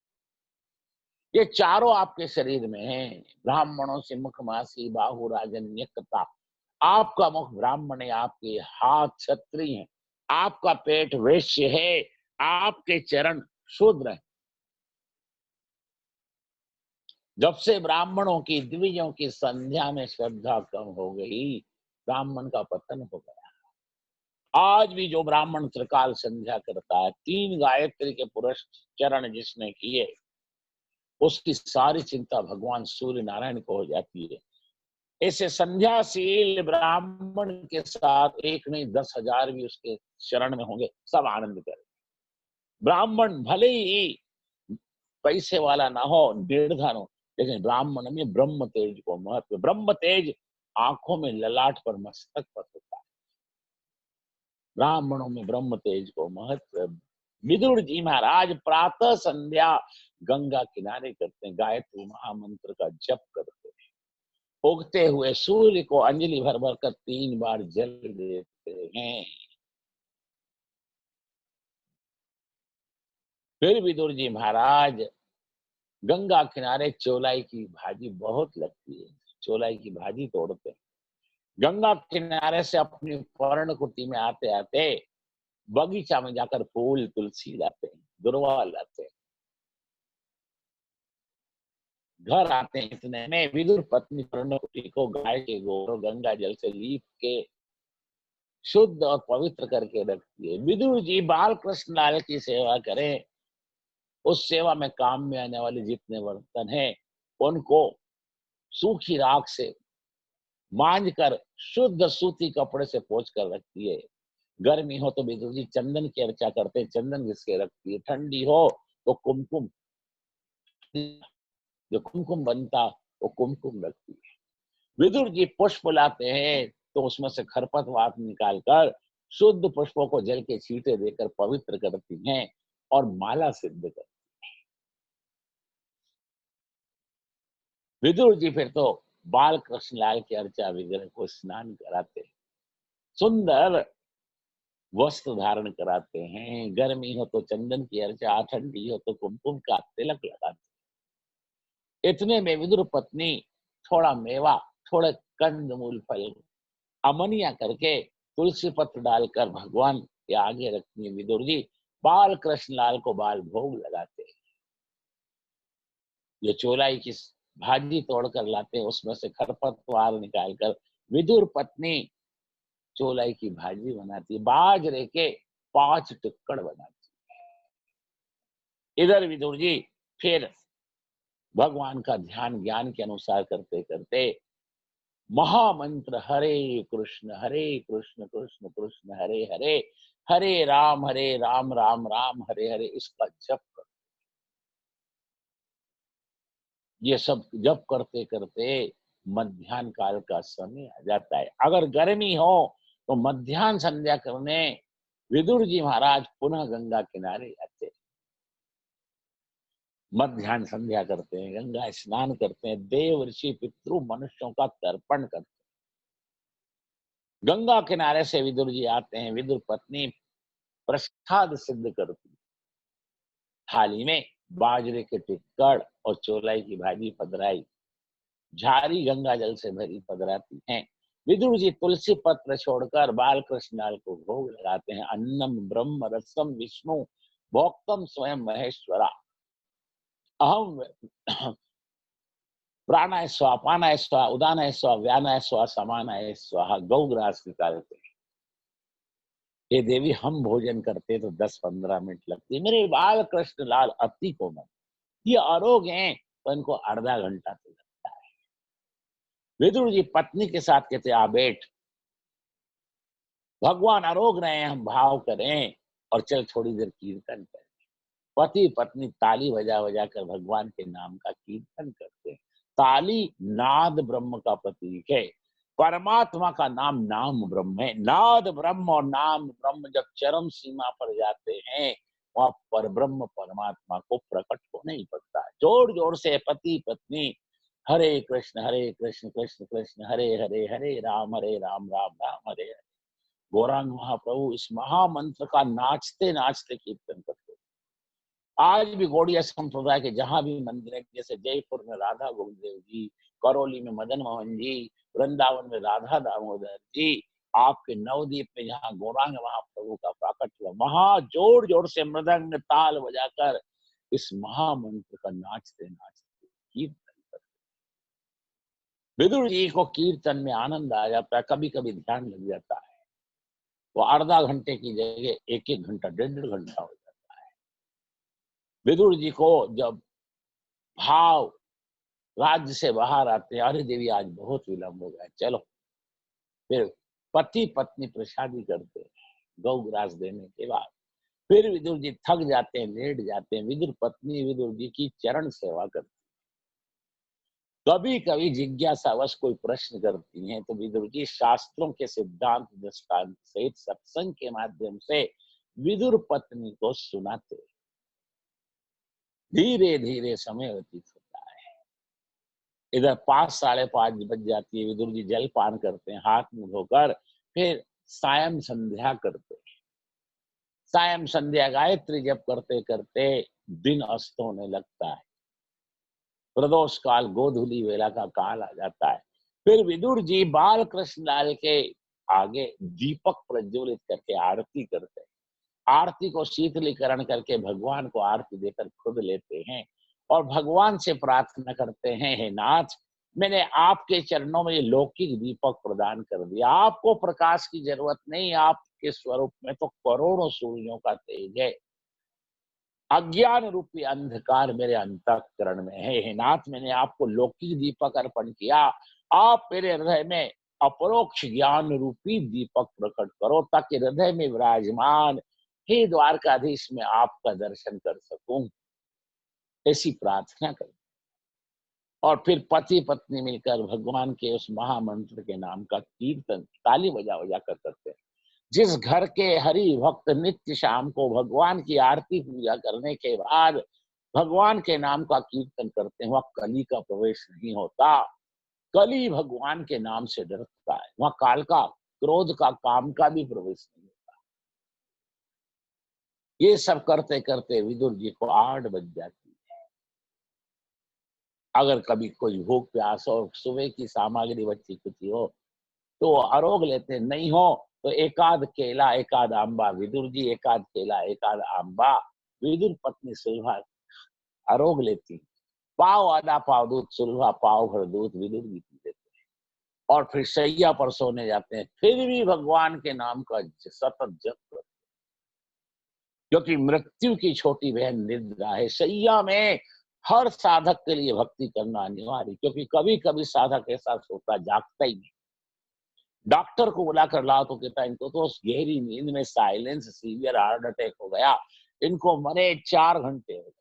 ये चारों आपके शरीर में हैं। ब्राह्मणों से मुख मासी बाहु राजन्यकता, आपका मुख ब्राह्मण है, आपके हाथ क्षत्रिय हैं, आपका पेट वैश्य है, आपके चरण शूद्र हैं। जब से ब्राह्मणों की, द्विजों की संध्या में श्रद्धा कम हो गई, ब्राह्मण का पतन हो गया। आज भी जो ब्राह्मण त्रिकाल संध्या करता है, 3 गायत्री के पुरुष चरण जिसने किए, उसकी सारी चिंता भगवान सूर्य नारायण को हो जाती है। ऐसे संध्याशील ब्राह्मण के साथ एक नहीं 10,000 भी उसके शरण में होंगे, सब आनंद करें। ब्राह्मण भले ही पैसे वाला ना हो, निर्धन हो, लेकिन ब्राह्मण में ब्रह्म तेज को महत्व। ब्रह्म तेज आंखों में, ललाट पर, मस्तक पर होता है। ब्राह्मणों में ब्रह्म तेज को महत्व। विदुर जी महाराज प्रातः संध्या गंगा किनारे करते हैं, गायत्री महामंत्र का जप करते हैं, उगते हुए सूर्य को अंजलि भर भर कर 3 बार जल देते हैं। फिर विदुर जी महाराज गंगा किनारे चौलाई की भाजी बहुत लगती है, चौलाई की भाजी तोड़ते हैं। गंगा किनारे से अपनी पर्णकुटी में आते आते बगीचा में जाकर फूल तुलसी लाते हैं, दुर्वा लाते हैं, घर आते हैं। इतने में विदुर पत्नी पर्णकुटी को गाय के गोबर और गंगा जल से लीप के शुद्ध और पवित्र करके रखती है। विदुर जी बाल कृष्ण लाल की सेवा करें, उस सेवा में काम में आने वाले जितने बर्तन हैं उनको सूखी राख से मांझ कर शुद्ध सूती कपड़े से पोंछ कर रखती है। गर्मी हो तो विदुर जी चंदन की अर्चा करते, चंदन घिस के रखती है। ठंडी हो तो कुमकुम, जो कुमकुम बनता वो कुमकुम रखती है। विदुर जी पुष्प लाते हैं तो उसमें से खरपतवार निकालकर शुद्ध पुष्पों को जल के छींटे देकर पवित्र करती हैं और माला सिद्ध करती। विदुर जी फिर तो बाल कृष्ण लाल के अर्चा विग्रह को स्नान कराते, सुंदर वस्त्र धारण कराते हैं। गर्मी हो तो चंदन की अर्चा, ठंडी हो तो कुमकुम का तिलक लगाते। इतने में विदुर पत्नी थोड़ा मेवा, थोड़े कंद मूल फल अमनिया करके तुलसी पत्र डालकर भगवान के आगे रखती है। विदुर जी बाल कृष्ण लाल को बाल भोग लगाते हैं। जो चौलाई की भाजी तोड़कर लाते हैं उसमें से खरपतवार निकालकर विदुर पत्नी चौलाई की भाजी बनाती है, बाजरे के 5 टिक्कड़ बनाती है। इधर विदुर जी फिर भगवान का ध्यान ज्ञान के अनुसार करते करते महामंत्र हरे कृष्ण कृष्ण कृष्ण हरे हरे, हरे राम राम राम हरे हरे, इसका जप कर। ये सब जप करते करते मध्याह्न काल का समय आ जाता है। अगर गर्मी हो तो मध्याह्न संध्या करने विदुर जी महाराज पुनः गंगा किनारे आते हैं, मध्याह्न संध्या करते हैं, गंगा स्नान करते हैं, देव ऋषि पितृ मनुष्यों का तर्पण करते हैं। गंगा किनारे से विदुर जी आते हैं, विदुर पत्नी प्रसाद सिद्ध करती, थाली में बाजरे के टिक्कड़ और चौलाई की भाजी पधराई, झारी गंगा जल से भरी पधराती हैं। विदुर जी तुलसी पत्र छोड़कर बाल कृष्ण को भोग लगाते हैं। अन्नम ब्रह्म रसम विष्णु भोक्तम स्वयं महेश्वरा, अहम प्राणाय स्वा पानाय स्वा उदानाय स्वा व्यानाय स्वा समानाय स्वाहा, गौग्रास निकालते हैं। हे देवी हम भोजन करते तो 10-15 मिनट लगती है, मेरे बाल कृष्ण लाल अति कोमल, ये अरोग हैं तो इनको आधा घंटा तो लगता है। विदुर जी पत्नी के साथ कहते आ बैठ, भगवान अरोग रहे हैं, हम भाव करें और चल थोड़ी देर कीर्तन करें। पति पत्नी ताली बजा बजा कर भगवान के नाम का कीर्तन करते हैं। ताली नाद ब्रह्म का प्रतीक है, परमात्मा का नाम नाम ब्रह्म है। नाद ब्रह्म और नाम ब्रह्म जब चरम सीमा पर जाते हैं वहां पर ब्रह्म परमात्मा को प्रकट होना ही पड़ता है। जोर जोर से पति पत्नी हरे कृष्ण कृष्ण कृष्ण हरे हरे, हरे राम राम राम हरे हरे, गौरांग महाप्रभु इस महामंत्र का नाचते नाचते कीर्तन करते। आज भी गौड़िया संप्रदाय के जहां भी मंदिर है, जैसे जयपुर में राधा गुरुदेव जी, करौली में मदन मोहन जी, वृंदावन में राधा दामोदर जी, आपके नवदीप में जहाँ गौरांग महाप्रभु का प्राकट हुआ, वहां जोर जोर से मृदंग ताल बजाकर इस महामंत्र का नाचते नाचते कीर्तन करते। विदुर जी को कीर्तन में आनंद आ जाता है, कभी कभी ध्यान लग जाता है, वो आधा घंटे की जगह 1-1 घंटा 1.5 घंटा हो जाता है। विदुर जी को जब भाव राज्य से बाहर आते हैं, अरे देवी आज बहुत विलंब हो गया, चलो। फिर पति पत्नी प्रसादी करते हैं, गौ ग्रास देने के बाद फिर विदुर जी थक जाते हैं, लेट जाते हैं। विदुर पत्नी विदुर जी की चरण सेवा करती, कभी कभी जिज्ञासावश कोई प्रश्न करती हैं तो विदुर जी शास्त्रों के सिद्धांत दृष्टांत सहित सत्संग के माध्यम से विदुर पत्नी को सुनाते। धीरे धीरे समय व्यतीत होता है। इधर 5 साढ़े 5 बज जाती है। विदुर जी जल पान करते हैं, हाथ मुंह धोकर फिर सायं संध्या करते हैं। सायं संध्या गायत्री जप करते करते दिन अस्त होने लगता है। प्रदोष काल गोधूली वेला का काल आ जाता है। फिर विदुर जी बाल कृष्ण लाल के आगे दीपक प्रज्वलित करके आरती करते हैं। आरती को शीतलीकरण करके भगवान को आरती देकर खुद लेते हैं और भगवान से प्रार्थना करते हैं, हे नाथ, मैंने आपके चरणों में ये लौकिक दीपक प्रदान कर दिया। आपको प्रकाश की जरूरत नहीं, आपके स्वरूप में तो करोड़ों सूर्यों का तेज है। अज्ञान रूपी अंधकार मेरे अंतःकरण में है। हे नाथ, मैंने आपको लौकिक दीपक अर्पण किया, आप मेरे हृदय में अपरोक्ष ज्ञान रूपी दीपक प्रकट करो ताकि हृदय में विराजमान हे द्वारकाधीश में आपका दर्शन कर सकूं। ऐसी प्रार्थना कर और फिर पति पत्नी मिलकर भगवान के उस महामंत्र के नाम का कीर्तन ताली बजा बजा कर करते हैं। जिस घर के हरि भक्त नित्य शाम को भगवान की आरती पूजा करने के बाद भगवान के नाम का कीर्तन करते हैं, वहां कली का प्रवेश नहीं होता। कली भगवान के नाम से डरता है। वहां काल का, क्रोध का, काम का भी प्रवेश नहीं होता। ये सब करते करते विदुर जी को 8 बज जाती है। अगर कभी कोई भूख प्यास और सुबह की सामग्री बच्ची कुछ हो तो आरोग लेते, नहीं हो तो एकाध केला एकाध आंबा। विदुर जी एकाध केला एकाध आंबा विदुर पत्नी सुलभा आरोग लेती। पाव आधा पाव दूध सुलभा पाव भर दूध विदुर जी पी लेते और फिर शैया पर सोने जाते हैं। फिर भी भगवान के नाम का सतत जप करते, क्योंकि मृत्यु की छोटी बहन निद्रा है। शैया में हर साधक के लिए भक्ति करना अनिवार्य, क्योंकि कभी कभी साधक ऐसा सोता जागता ही नहीं। डॉक्टर को बुलाकर लाओ तो कहता इनको तो गहरी नींद में साइलेंस सीवियर हार्ट अटैक हो गया, इनको मरे 4 घंटे हो गए।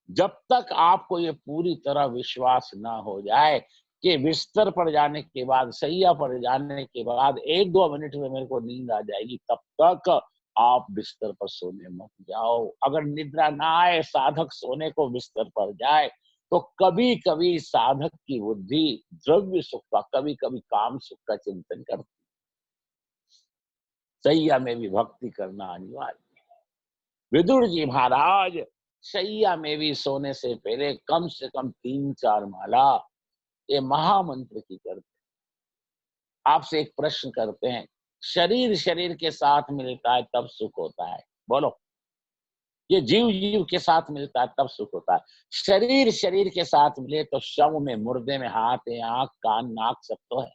जब तक आपको ये पूरी तरह विश्वास ना हो जाए कि बिस्तर पर जाने के बाद, सैया पर जाने के बाद 1-2 मिनट में मेरे को नींद आ जाएगी, तब तक आप बिस्तर पर सोने मत जाओ। अगर निद्रा ना आए, साधक सोने को बिस्तर पर जाए तो कभी कभी साधक की बुद्धि द्रव्य सुख का, कभी कभी काम सुख का चिंतन करती। सैया में भी भक्ति करना अनिवार्य। विदुर जी महाराज शैया में भी सोने से पहले कम से कम 3-4 माला ये महामंत्र की करते। आपसे एक प्रश्न करते हैं, शरीर शरीर के साथ मिलता है तब सुख होता है, बोलो। ये जीव जीव के साथ मिलता है तब सुख होता है। शरीर शरीर के साथ मिले तो शव में, मुर्दे में हाथ है, आंख कान नाक सब तो है।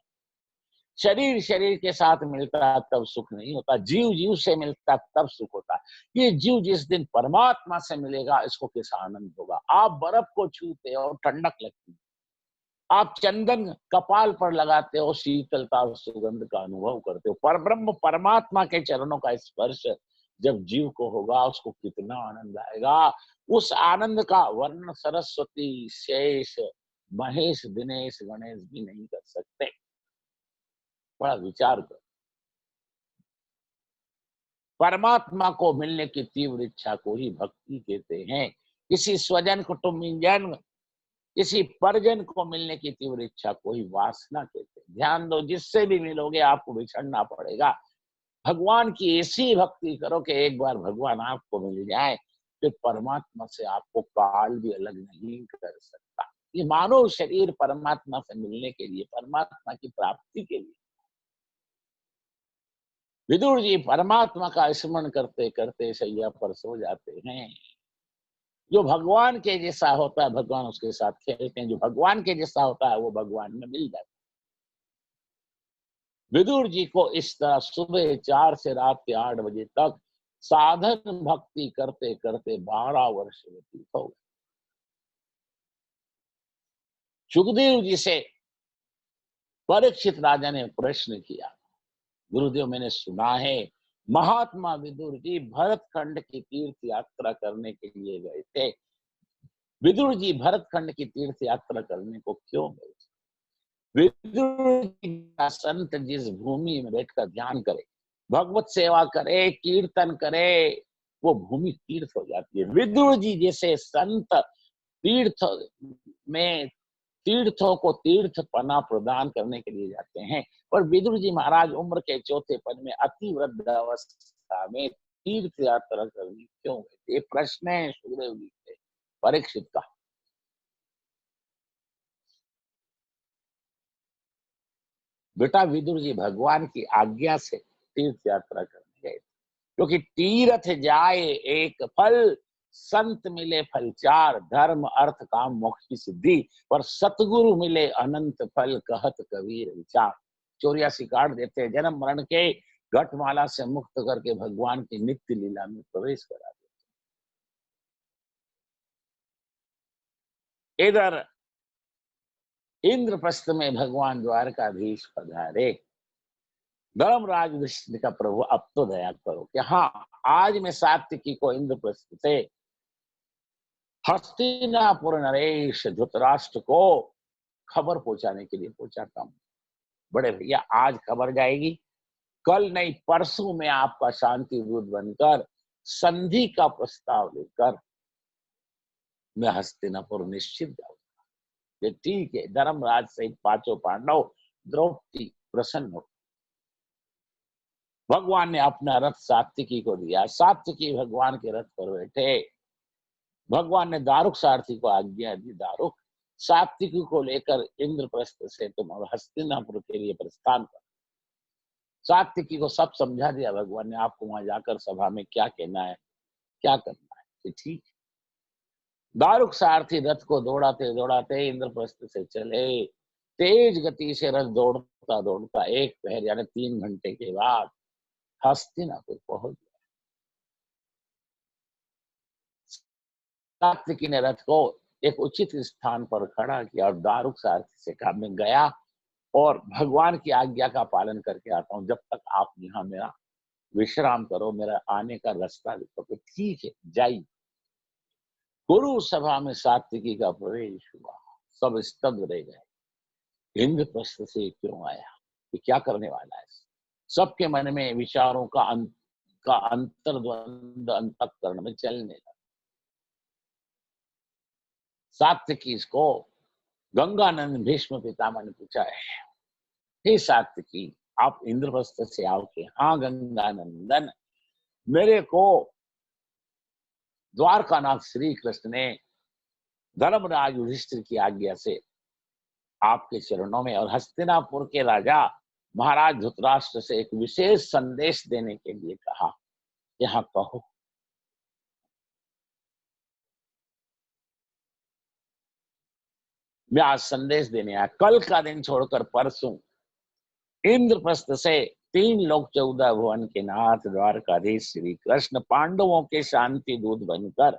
शरीर शरीर के साथ मिलता है तब सुख नहीं होता। जीव जीव से मिलता है तब सुख होता है। ये जीव जिस दिन परमात्मा से मिलेगा इसको कैसा आनंद होगा। आप बर्फ को छूते हो ठंडक लगती है, आप चंदन कपाल पर लगाते हो शीतलता और सुगंध का अनुभव करते हो। पर ब्रह्म परमात्मा के चरणों का स्पर्श जब जीव को होगा उसको कितना आनंद आएगा। उस आनंद का वर्णन सरस्वती शेष महेश दिनेश गणेश भी नहीं कर सकते। बड़ा विचार कर। परमात्मा को मिलने की तीव्र इच्छा को ही भक्ति कहते हैं। किसी स्वजन कुटुंबीजन, किसी परिजन को मिलने की तीव्र इच्छा को ही वासना कहते हैं। ध्यान दो, जिससे भी मिलोगे आपको बिछड़ना पड़ेगा। भगवान की ऐसी भक्ति करो कि एक बार भगवान आपको मिल जाए, फिर परमात्मा से आपको काल भी अलग नहीं कर सकता। ये मानव शरीर परमात्मा से मिलने के लिए, परमात्मा की प्राप्ति के लिए। विदुर जी परमात्मा का स्मरण करते करते शैया पर सो जाते हैं। जो भगवान के जैसा होता है भगवान उसके साथ खेलते हैं, जो भगवान के जैसा होता है वो भगवान में मिल जाता है। विदुर जी को इस तरह सुबह 4 से रात के 8 बजे तक साधन भक्ति करते करते 12 वर्ष व्यतीत हो गए। सुखदेव जी से परीक्षित राजा ने प्रश्न किया, गुरुदेव मैंने सुना है महात्मा विदुर जी भरत खंड की तीर्थ यात्रा करने के लिए गए थे। विदुर जी भरत खंड की तीर्थ यात्रा करने को क्यों गए? विदुर जी का संत जिस भूमि में बैठकर ध्यान करे, भगवत सेवा करे, कीर्तन करे, वो भूमि तीर्थ हो जाती है। विदुर जी जैसे संत तीर्थ में तीर्थों को तीर्थ पना प्रदान करने के लिए जाते हैं, और विदुर जी महाराज उम्र के चौथे पद में अति वृद्ध अवस्था में तीर्थ यात्रा करनी क्यों गए? ये प्रश्न है सुखदेव जी से परीक्षित का। बेटा विदुर जी भगवान की आज्ञा से तीर्थ यात्रा करने गए, क्योंकि तीर्थ जाए एक फल, संत मिले फल चार, धर्म अर्थ काम मोक्ष की सिद्धि, पर सतगुरु मिले अनंत फल, कहत कबीर विचार। 84 काट देते, जन्म मरण के घटमाला से मुक्त करके भगवान की नित्य लीला में प्रवेश करा देते। इधर इंद्रप्रस्थ में भगवान द्वारकाधीश पधारे। धर्मराज विष्णु का प्रभु अब तो दया करो कि हाँ, आज मैं सात्विकी को इंद्रप्रस्थ से हस्तिनापुर नरेश धृतराष्ट्र को खबर पहुंचाने के लिए पहुंचाता हूं। बड़े भैया आज खबर जाएगी, कल नहीं परसों में आपका शांति दूत बनकर संधि का प्रस्ताव लेकर मैं हस्तिनापुर निश्चित जाऊंगा। ये ठीक है। धर्मराज सहित पांचों पांडव, द्रौपदी प्रसन्न हो। भगवान ने अपना रथ सात्विकी को दिया, सात्विकी भगवान के रथ पर बैठे। भगवान ने दारुक सारथी को आज्ञा दी, दारुक सात्विकी को लेकर इंद्रप्रस्थ से तुम हस्तिनापुर के लिए प्रस्थान कर। सात्विकी को सब समझा दिया भगवान ने, आपको वहां जाकर सभा में क्या कहना है, क्या करना है। ठीक। दारुक सारथी रथ को दौड़ाते दौड़ाते इंद्रप्रस्थ से चले। तेज गति से रथ दौड़ता दौड़ता एक पहर यानी 3 घंटे के बाद हस्तिनापुर पहुंच गया। सात्विकी ने रथ को एक उचित स्थान पर खड़ा किया और दारुक सारथी से कहा, मैं गया और भगवान की आज्ञा का पालन करके आता हूँ, जब तक आप यहाँ मेरा विश्राम करो, मेरा आने का रास्ता देखो। तो ठीक है, जाइए। गुरु सभा में सात्विकी का प्रवेश हुआ, सब स्तब्ध रह गए। इंद्रप्रस्थ से क्यों आया, ये क्या करने वाला है? सबके मन में विचारों का अंतर्द्वंद अंतःकरण में चलने लगा। सात्विकी को गंगानंद भीष्म पितामह ने पूछा है, हे सात्विकी, आप इंद्रप्रस्थ से आओ के? हाँ गंगानंदन, मेरे को द्वारकानाथ श्री कृष्ण ने धर्मराज युधिष्ठिर की आज्ञा से आपके चरणों में और हस्तिनापुर के राजा महाराज धृतराष्ट्र से एक विशेष संदेश देने के लिए कहा। यहाँ कहो। मैं आज संदेश देने आया। कल का दिन छोड़कर परसों इंद्रप्रस्थ से 3 लोक 14 भुवन के नाथ द्वारकाधीश श्री कृष्ण पांडवों के शांति दूत बनकर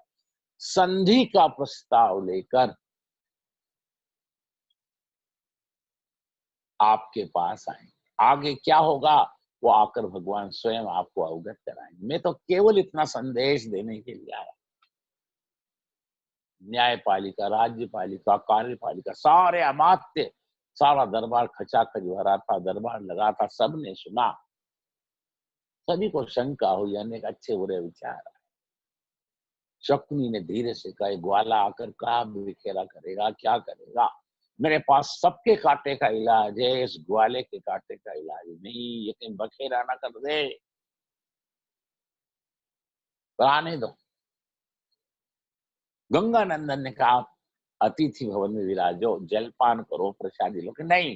संधि का प्रस्ताव लेकर आपके पास आए। आगे क्या होगा वो आकर भगवान स्वयं आपको अवगत कराएंगे। मैं तो केवल इतना संदेश देने के लिए आया। न्यायपालिका, राज्यपालिका, कार्यपालिका, सारे अमात्य, सारा दरबार खचाखच भरा था, दरबार लगा था, सबने सुना। सभी को शंका हुई, अनेक अच्छे बुरे विचार। शकुनी ने धीरे से कहा, ग्वाला आकर क्या बिखेरा करेगा, क्या करेगा? मेरे पास सबके कांटे का इलाज है, इस ग्वाले के कांटे का इलाज नहीं। ये कहीं बखेरा ना कर दे, आने दो। गंगानंदन ने कहा, अतिथि भवन में विराजो, जलपान करो, प्रसादी लो। कि नहीं,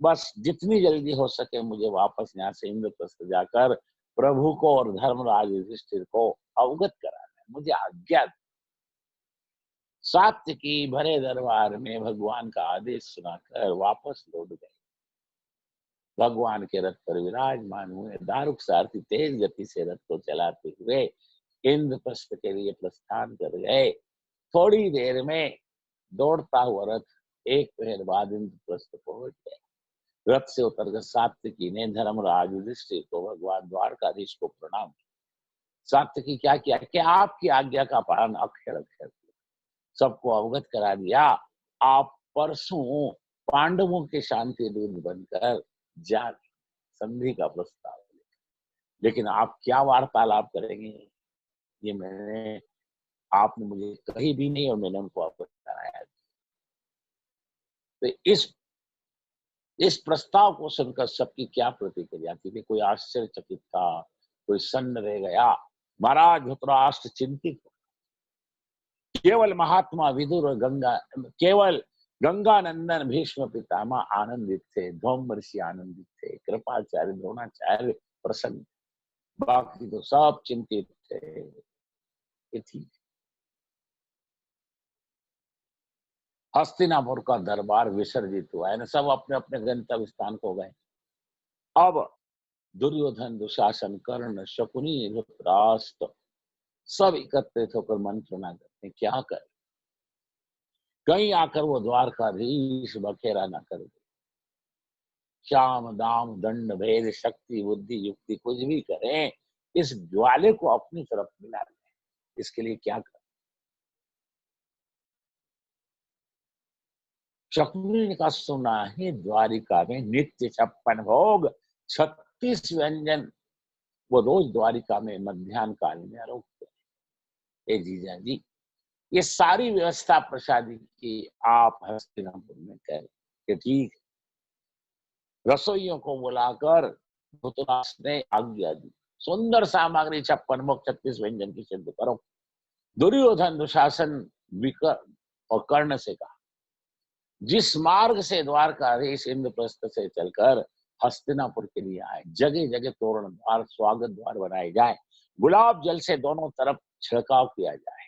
बस जितनी जल्दी हो सके मुझे वापस यहाँ से इंद्रप्रस्थ जाकर प्रभु को और धर्मराज युधिष्ठिर को अवगत कराना है, मुझे आज्ञा। सात्विकी भरे दरबार में भगवान का आदेश सुनाकर वापस लौट गए। भगवान के रथ पर विराजमान हुए। दारुक सारथी तेज गति से रथ को चलाते हुए इंद्रप्रस्थ के लिए प्रस्थान कर गए। थोड़ी देर में दौड़ता हुआ रथ एक पहर बाद इंद्रप्रस्थ पहुंच गया। रथ से उतरकर सात्विकी ने धर्मराज युधिष्ठिर को भगवान द्वारकाधीश को प्रणाम किया। सात्विकी क्या किया कि आपकी आज्ञा का पालन अक्षर अक्षर सबको अवगत करा दिया। आप परसों पांडवों के शांति दूत बनकर जा संधि का प्रस्ताव। लेकिन आप क्या वार्तालाप करेंगे, ये मैंने आपने मुझे कही भी नहीं और मैंने उनको आपको कराया। तो इस प्रस्ताव को सुनकर सबकी क्या प्रतिक्रिया थी? कोई आश्चर्यचकित था, कोई सन्न रह गया। महाराज धृतराष्ट्र चिंतित, केवल महात्मा विदुर और केवल गंगानंदन भीष्म पितामह आनंदित थे, धौम ऋषि आनंदित थे, कृपाचार्य द्रोणाचार्य प्रसन्न, बाकी तो सब चिंतित थे। ये थी हस्तिनापुर का दरबार विसर्जित हुआ है ना, सब अपने अपने गंतव्य स्थान को गए। अब दुर्योधन, दुशासन, कर्ण, शकुनी, धृतराष्ट्र सब एकत्रित होकर मंत्रणा करते हैं, क्या कर कहीं आकर वो द्वारकाधीश बखेरा न कर दे। श्याम दाम दंड भेद शक्ति बुद्धि युक्ति कुछ भी करें, इस ज्वाले को अपनी तरफ मिला लें। इसके लिए क्या कर शकुनी का सुना ही द्वारिका में नित्य 56 भोग 36 व्यंजन वो रोज द्वारिका में मध्यान्ह काल में आरोग्य। ए जीजा जी, ये सारी व्यवस्था प्रसादी की आप हस्तिनापुर में करें कि ठीक। रसोइयों को बुलाकर धृतराष्ट्र ने आज्ञा दी, सुंदर सामग्री 56 भोग 36 व्यंजन की सिद्ध करो। दुर्योधन, दुशासन, विकर और कर्ण से कहा, जिस मार्ग से द्वारकाधीश इंद्रप्रस्थ से चलकर हस्तिनापुर के लिए आए, जगह जगह तोरण द्वार, स्वागत द्वार बनाए जाए, गुलाब जल से दोनों तरफ छिड़काव किया जाए,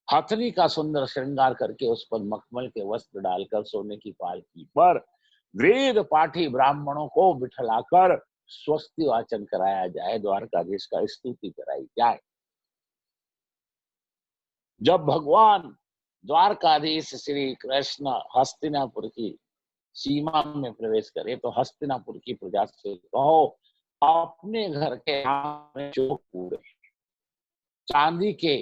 हथनी का सुंदर श्रृंगार करके उस पर मखमल के वस्त्र डालकर सोने की पालकी पर वेद पाठी ब्राह्मणों को बिठलाकर स्वस्ति वाचन कराया जाए, द्वारकाधीश का स्तुति कराई जाए। जब भगवान द्वारकाधीश श्री कृष्ण हस्तिनापुर की सीमा में प्रवेश करे तो हस्तिनापुर की प्रजा से कहो, अपने घर के में चौक पूरे चांदी के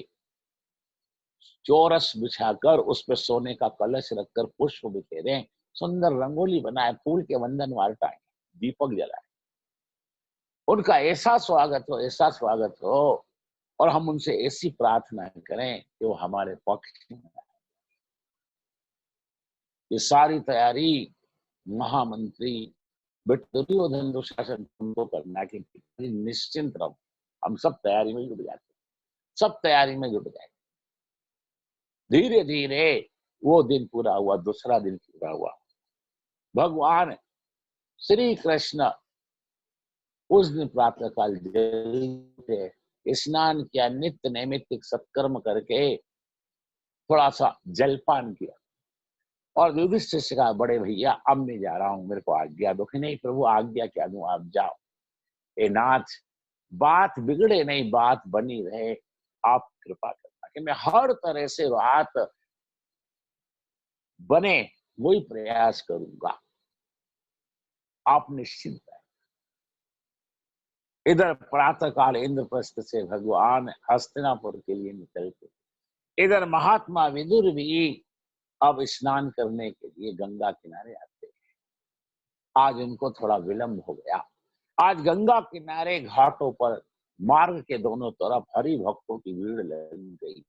चौरस बिछाकर उस पर सोने का कलश रखकर पुष्प बिखेरें, सुंदर रंगोली बनाए, फूल के वंदन वार्ताएं, दीपक जलाए, उनका ऐसा स्वागत हो, ऐसा स्वागत हो, और हम उनसे ऐसी प्रार्थना करें कि वो हमारे पक्ष में। ये सारी तैयारी महामंत्री दुर्योधन दुशासन को करना कि निश्चिंत रहो, हम सब तैयारी में जुट जाते, सब तैयारी में जुट जाए। धीरे धीरे वो दिन पूरा हुआ, दूसरा दिन पूरा हुआ। भगवान श्री कृष्ण उस दिन प्रातः काल जल्दी स्नान किया, नित्य नैमित्तिक सत्कर्म करके थोड़ा सा जलपान किया और युधिष्ठिर से कहा, बड़े भैया अब मैं जा रहा हूं, मेरे को आज्ञा दो। कि नहीं प्रभु, आज्ञा क्या दूं, आप जाओ। ए नाथ, बात बिगड़े नहीं, बात बनी रहे, आप कृपा करना कि मैं हर तरह से बात बने वही प्रयास करूंगा, आप निश्चिंत है। इधर प्रातः काल इंद्रप्रस्थ से भगवान हस्तिनापुर के लिए निकलते, इधर महात्मा विदुर भी अब स्नान करने के लिए गंगा किनारे आते हैं। आज उनको थोड़ा विलंब हो गया। आज गंगा किनारे घाटों पर मार्ग के दोनों तरफ हरि भक्तों की भीड़ लग गई।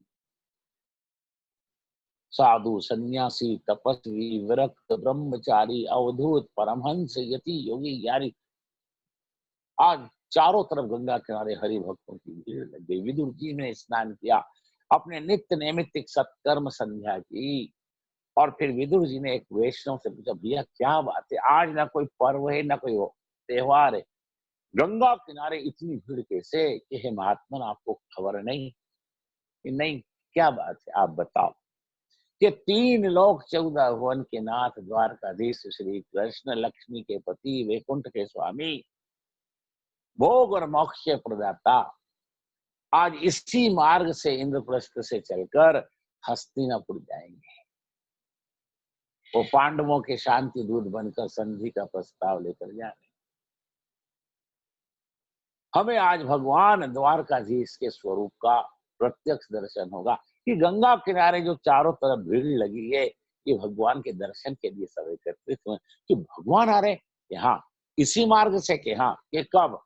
साधु, सन्यासी, तपस्वी, विरक्त, ब्रह्मचारी, अवधूत, परमहंस, यति, योगी, ज्ञानी, आज चारों तरफ गंगा किनारे हरि भक्तों की भीड़ लग गई। विदुर जी ने स्नान किया, अपने नित्य नैमित्तिक सत्कर्म संध्या की, और फिर विदुर जी ने एक वैष्णव से पूछा, भैया क्या बात है, आज ना कोई पर्व है ना कोई त्योहार है, गंगा किनारे इतनी भीड़ कैसे? कि हे महात्मन, आपको खबर नहीं? कि नहीं, क्या बात है, आप बताओ। कि 3 लोक 14 भुवन के नाथ, द्वारकाधीश श्री कृष्ण, लक्ष्मी के पति, वैकुंठ के स्वामी, भोग और मोक्ष के प्रदाता, आज इसी मार्ग से इंद्रप्रस्थ से चलकर हस्तिनापुर जाएंगे। वो पांडवों के शांति दूत बनकर संधि का प्रस्ताव लेकर जा रहे। हमें आज भगवान द्वारकाधीश के स्वरूप का प्रत्यक्ष दर्शन होगा कि गंगा किनारे जो चारों तरफ भीड़ लगी है, ये भगवान के दर्शन के लिए सब एकत्रित हुए कि भगवान आ रहे यहाँ। इसी मार्ग से कि हाँ, कि कब,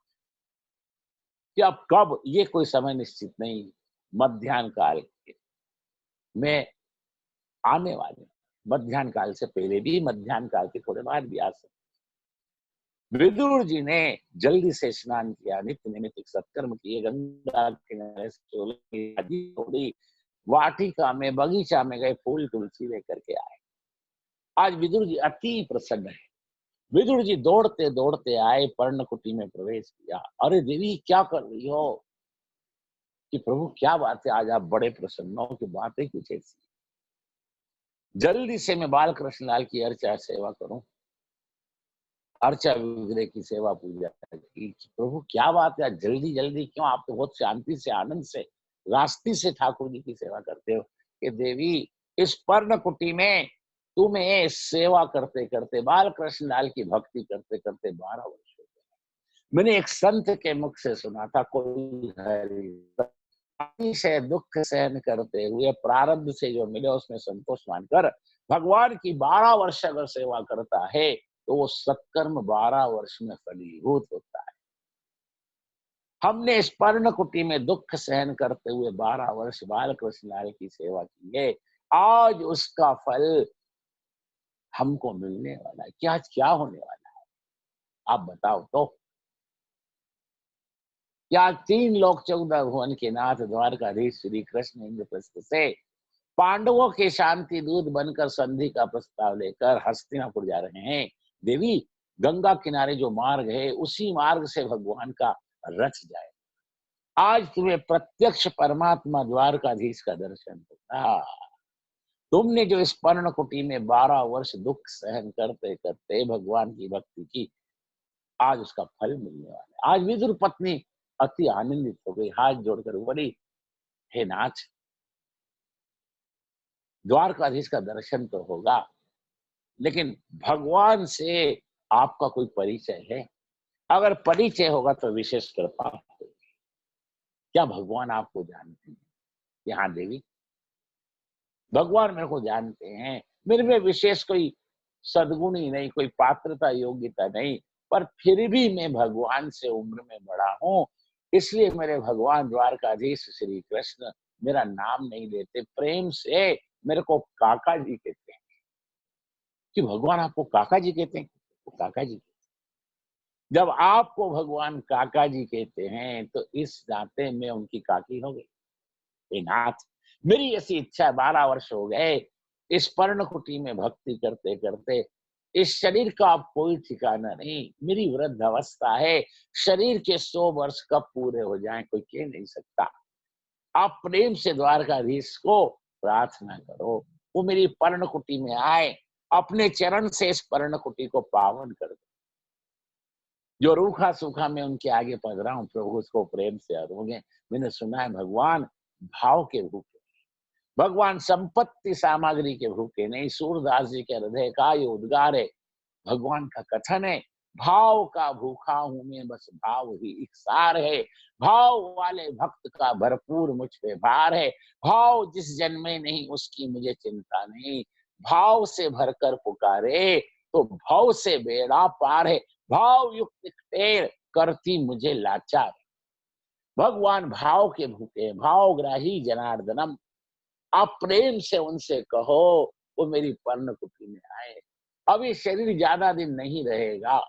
कि अब कब, ये कोई समय निश्चित नहीं, मध्याह्न काल में आने वाले, मध्याह्न काल से पहले भी, मध्याह्न काल के थोड़े बाद भी आ सकते। विदुर जी ने जल्दी से स्नान किया, नित्य नैमित्तिक सत्कर्म किए, गंगा किनारे थोड़ी वाटिका में, बगीचा में गए, फूल तुलसी लेकर के आए। आज विदुर जी अति प्रसन्न है। विदुर जी दौड़ते दौड़ते आए, पर्णकुटी में प्रवेश किया। अरे देवी क्या कर रही हो? कि प्रभु क्या बात है, आज आप बड़े प्रसन्न हो, की बातें कुछ ऐसी। जल्दी से मैं बाल कृष्ण लाल की अर्चा सेवा करूं, अर्चा विग्रह की सेवा पूजा की। प्रभु क्या बात है, जल्दी जल्दी क्यों? आप तो बहुत शांति से, आनंद से, रास्ते से ठाकुर जी की सेवा करते हो। कि देवी इस पर्ण कुटी में तुम्हें सेवा करते करते, बाल कृष्ण लाल की भक्ति करते करते 12 वर्ष हो गए। मैंने एक संत के मुख से सुना था, कोई से दुख सहन करते हुए प्रारब्ध से जो मिले उसमें संतोष मानकर भगवान की 12 वर्ष अगर सेवा करता है तो वो सत्कर्म 12 वर्ष में फलीभूत होता है। हमने इस पर्ण कुटी में दुख सहन करते हुए 12 वर्ष बाल कृष्ण लाल की सेवा की है। आज उसका फल हमको मिलने वाला है। क्या आज क्या होने वाला है आप बताओ तो? क्या 3 लोक 14 भुवन के नाथ द्वारकाधीश श्री कृष्ण इंद्रप्रस्थ से पांडवों के शांति दूत बनकर संधि का प्रस्ताव लेकर हस्तिनापुर जा रहे हैं। देवी गंगा किनारे जो मार्ग है उसी मार्ग से भगवान का रथ जाए। आज तुम्हें प्रत्यक्ष परमात्मा द्वारकाधीश का दर्शन होगा। तुमने जो इस पर्ण कुटी में 12 वर्ष दुख सहन करते करते भगवान की भक्ति की, आज उसका फल मिलने वाला है। आज विदुर पत्नी अति आनंदित हो गई, हाथ जोड़कर बोली, हे नाथ, द्वारकाधीश का दर्शन तो होगा, लेकिन भगवान से आपका कोई परिचय है? अगर परिचय होगा तो विशेष कृपा होगी। क्या भगवान आपको जानते हैं? कि हाँ देवी, भगवान मेरे को जानते हैं। मेरे में विशेष कोई सद्गुण ही नहीं, कोई पात्रता योग्यता नहीं, पर फिर भी मैं भगवान से उम्र में बड़ा हूँ। इसलिए मेरे भगवान द्वारकाधीश श्री कृष्ण मेरा नाम नहीं लेते, प्रेम से मेरे को काका जी कहते हैं। कि भगवान आपको काका जी कहते हैं? तो काका जी, जब आपको भगवान काका जी कहते हैं तो इस नाते में उनकी काकी हो गई। हे नाथ, मेरी ऐसी इच्छा, 12 वर्ष हो गए इस पर्ण कुटी में भक्ति करते करते। इस शरीर का अब कोई ठिकाना नहीं, मेरी वृद्ध अवस्था है। शरीर के 100 वर्ष कब पूरे हो जाएं कोई कह नहीं सकता। आप प्रेम से द्वारकाधीश को प्रार्थना करो, वो मेरी पर्ण कुटी में आए, अपने चरण से इस पर्ण कुटी को पावन कर दो। जो रूखा सूखा मैं उनके आगे पधरा हूं, प्रभु उसको प्रेम से अरोगे। मैंने सुना है भगवान भाव के भूखे, भगवान संपत्ति सामग्री के भूखे नहीं। सूरदास जी के हृदय का ये उद्गार है, भगवान का कथन है, भाव का भूखा हूं मैं, बस भाव ही इकसार है। भाव वाले भक्त का भरपूर मुझ पे भार है। भाव जिस जन में नहीं उसकी मुझे चिंता नहीं। भाव से भरकर पुकारे तो भाव से बेड़ा पार है। भाव युक्त टेर करती मुझे लाचार। भगवान भाव के भूखे, भावग्राही जनार्दनम। आप प्रेम से उनसे कहो वो मेरी पर्ण कुटी में आए। अभी शरीर ज्यादा दिन नहीं रहेगा,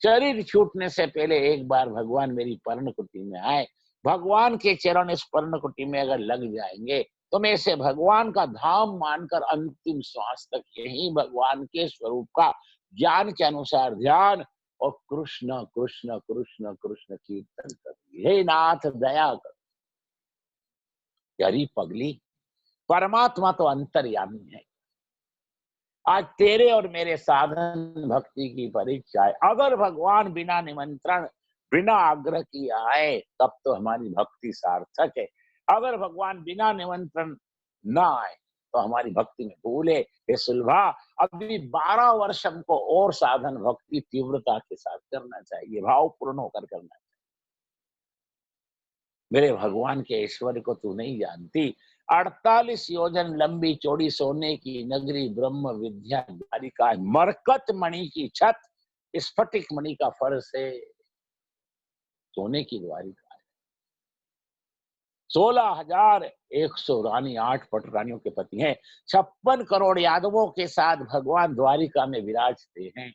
शरीर छूटने से पहले एक बार भगवान मेरी पर्ण कुटी में आए। भगवान के चरण इस पर्ण कुटी में अगर लग जाएंगे तो मैं इसे भगवान का धाम मानकर अंतिम श्वास तक यही भगवान के स्वरूप का ज्ञान के अनुसार ध्यान और कृष्ण कृष्ण कृष्ण कृष्ण कीर्तन करूंगी। हे नाथ दया कर। यारी पगली, परमात्मा तो अंतर्यामी है। आज तेरे और मेरे साधन भक्ति की परीक्षा है। अगर भगवान बिना निमंत्रण, बिना आग्रह किए आए तब तो हमारी भक्ति सार्थक है। अगर भगवान बिना निमंत्रण ना आए तो हमारी भक्ति में भूल है। हे सुलभा, अभी 12 वर्ष हमको और साधन भक्ति तीव्रता के साथ करना चाहिए, भावपूर्ण होकर करना चाहिए। मेरे भगवान के ऐश्वर्य को तू नहीं जानती। 48 योजन लंबी चौड़ी सोने की नगरी, ब्रह्म विद्या द्वारिका, मरकत मणि की छत, स्फटिक मणि का फर्श है, सोने की द्वारिका है। 16,100 रानी, 8 पट रानियों के पति हैं। 56 करोड़ यादवों के साथ भगवान द्वारिका में विराजते हैं।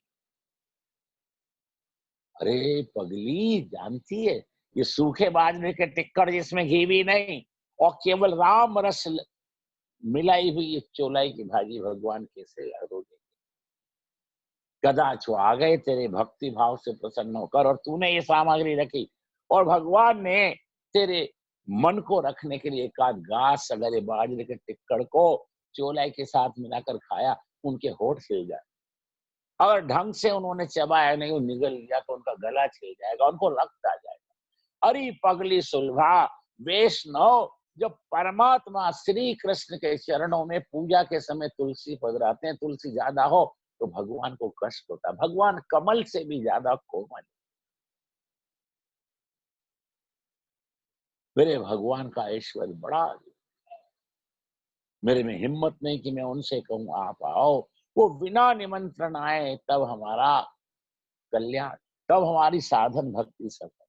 अरे पगली, जानती है ये सूखे बाजरे के टिक्कड़ जिसमें घी भी नहीं और केवल राम रस मिलाई हुई ये चौलाई की भाजी भगवान कैसे लड़ोगे? कदाच वो आ गए तेरे भक्ति भाव से प्रसन्न होकर और तूने ये सामग्री रखी और भगवान ने तेरे मन को रखने के लिए एक आध घास अगर ये बाजरे के टिक्कड़ को चौलाई के साथ मिलाकर खाया, उनके होठ छिल जाए। अगर ढंग से उन्होंने चबाया नहीं, निगल लिया तो उनका गला छिल जाएगा, उनको रक्त आ जाएगा। अरे पगली सुलभा, वैष्णव जब परमात्मा श्री कृष्ण के चरणों में पूजा के समय तुलसी पधराते हैं, तुलसी ज्यादा हो तो भगवान को कष्ट होता है। भगवान कमल से भी ज्यादा कोमल। मेरे भगवान का ऐश्वर्य बड़ा, मेरे में हिम्मत नहीं कि मैं उनसे कहूं आप आओ। वो बिना निमंत्रण आए तब हमारा कल्याण, तब हमारी साधन भक्ति सफल।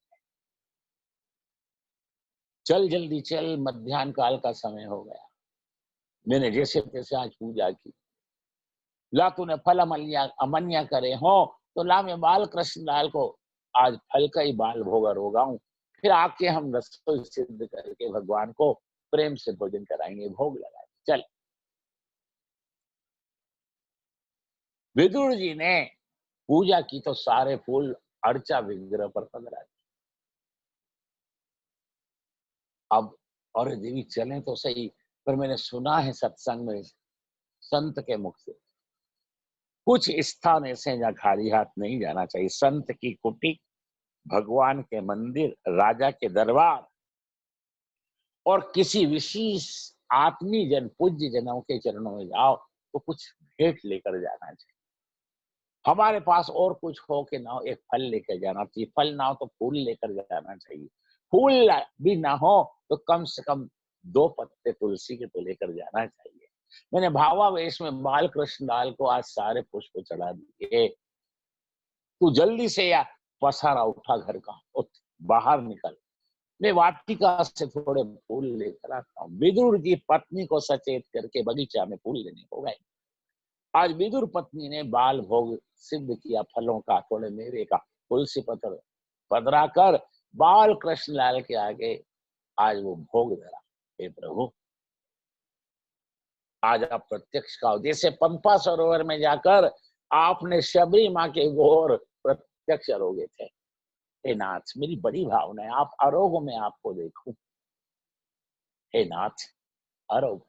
चल जल्दी चल, मध्याह्न काल का समय हो गया। मैंने जैसे तैसे आज पूजा की, ला तूने फल अमलिया अमन्या करे हो तो ला मैं बाल कृष्ण लाल को आज फल का ही बाल भोग रोगाऊं। फिर आके हम रसोई सिद्ध करके भगवान को प्रेम से भोजन कराएंगे, भोग लगाएंगे। चल। विदुर जी ने पूजा की तो सारे फूल अर्चा विग्रह पर पधरा दिए। अब और देवी चलें तो सही, पर मैंने सुना है सत्संग में संत के मुख से कुछ स्थान ऐसे हैं जहाँ खाली हाथ नहीं जाना चाहिए। संत की कुटी, भगवान के मंदिर, राजा के दरबार और किसी विशेष आत्मीय जन पूज्य जनों के चरणों में जाओ तो कुछ भेंट लेकर जाना चाहिए। हमारे पास और कुछ हो कि ना हो, एक फल लेकर जाना चाहिए। फल ना हो तो फूल लेकर जाना चाहिए। फूल भी ना हो तो कम से कम 2 पत्ते तुलसी के तो लेकर जाना चाहिए। मैंने भावावेश में बाल कृष्ण लाल को आज सारे पुष्प चढ़ा दिए। तू जल्दी से या पसारा उठा घर का, उठ बाहर निकल, मैं वाटिका से थोड़े फूल लेकर आता हूँ। विदुर जी पत्नी को सचेत करके बगीचा में फूल लेने हो गए। आज विदुर पत्नी ने बाल भोग सिद्ध किया, फलों का, थोड़े मेवे का, तुलसी पत्र पधरा कर बाल कृष्ण लाल के आगे आज वो भोग धरा। हे प्रभु, आज आप प्रत्यक्ष का, जैसे पंपा सरोवर में जाकर आपने शबरी माँ के गोर प्रत्यक्ष अरोगे थे। हे नाथ, मेरी बड़ी भावना है आप आरोग्य में आपको देखूं। हे नाथ आरोग्य,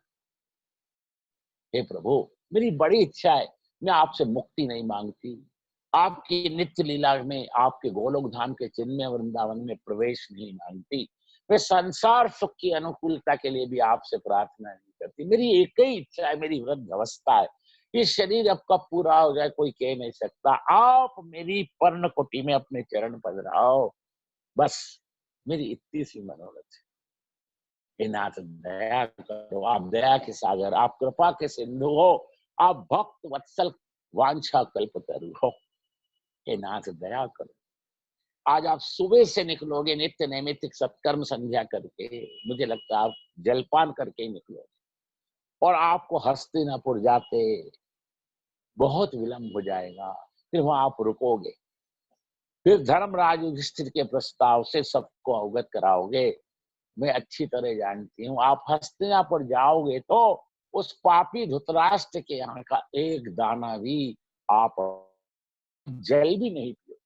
हे प्रभु मेरी बड़ी इच्छा है, मैं आपसे मुक्ति नहीं मांगती, आपकी नित्य लीला में, आपके गोलोक धाम के चिन्मय वृंदावन में प्रवेश नहीं मांगती। मैं संसार सुख की अनुकूलता के लिए भी आपसे प्रार्थना नहीं करती। मेरी एक ही इच्छा है, मेरी वृद्ध अवस्था है, ये शरीर अब कब पूरा हो जाए कोई कह नहीं सकता। आप मेरी पर्ण कुटी में अपने चरण पधराओ, बस मेरी इतनी सी मनोरथ है। हे नाथ दया करो, आप दया के सागर, आप कृपा के सिंधु हो, आप भक्त वत्सल वांछा कल्पतरु हो। हे नाथ दया करो, आज आप सुबह से निकलोगे नित्य नैमित्तिक सत्कर्म संध्या करके, मुझे लगता है आप जलपान करके ही निकलोगे और आपको हस्तिनापुर जाते बहुत विलंब हो जाएगा। फिर वहां आप रुकोगे, फिर धर्मराज युधिष्ठिर के प्रस्ताव से सबको अवगत कराओगे। मैं अच्छी तरह जानती हूँ, आप हस्तिनापुर जाओगे तो उस पापी धृतराष्ट्र के यहाँ का एक दाना भी आप जल भी नहीं पियो।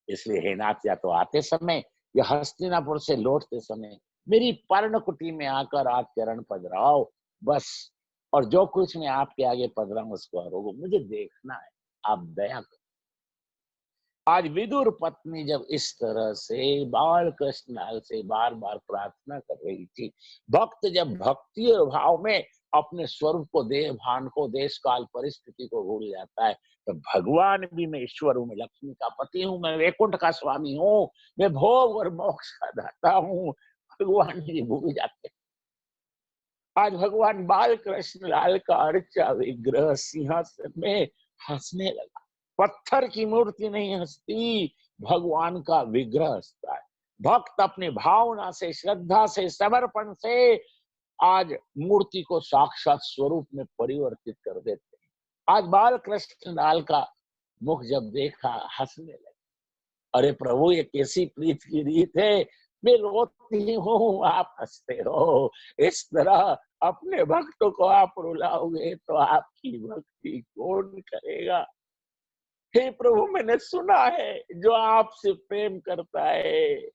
इसलिए हे नाथ, या तो आते समय या हस्तिनापुर से लौटते समय मेरी पर्णकुटी में आकर आप चरण पधराओ, बस। और जो कुछ मैं आपके आगे पधरा उसको आरोग्य मुझे देखना है, आप दया करो। आज विदुर पत्नी जब इस तरह से बाल कृष्ण लाल से बार बार प्रार्थना कर रही थी, भक्त जब भक्ति और भाव में अपने स्वरूप को, देह भान को, देश काल परिस्थिति को भूल जाता है, तो भगवान भी, मैं ईश्वर हूँ, मैं लक्ष्मी का पति हूँ, मैं वैकुंठ का स्वामी हूँ, मैं भोग और मोक्ष का दाता हूँ, भगवान जी भूल जाते हैं। आज भगवान बाल कृष्ण लाल का अर्चा विग्रह सिंहासन में हंसने लगा। पत्थर की मूर्ति नहीं हंसती, भगवान का विग्रह हंसता है। भक्त अपने भावना से, श्रद्धा से, समर्पण से आज मूर्ति को साक्षात स्वरूप में परिवर्तित कर देते हैं। आज बाल कृष्ण लाल का मुख जब देखा हंसने लगे। अरे प्रभु, ये कैसी प्रीत की रीत है, मैं रोती हूँ आप हंसते हो। इस तरह अपने भक्तों को आप रुलाओगे तो आपकी भक्ति कौन करेगा। हे प्रभु, मैंने सुना है जो आपसे प्रेम करता है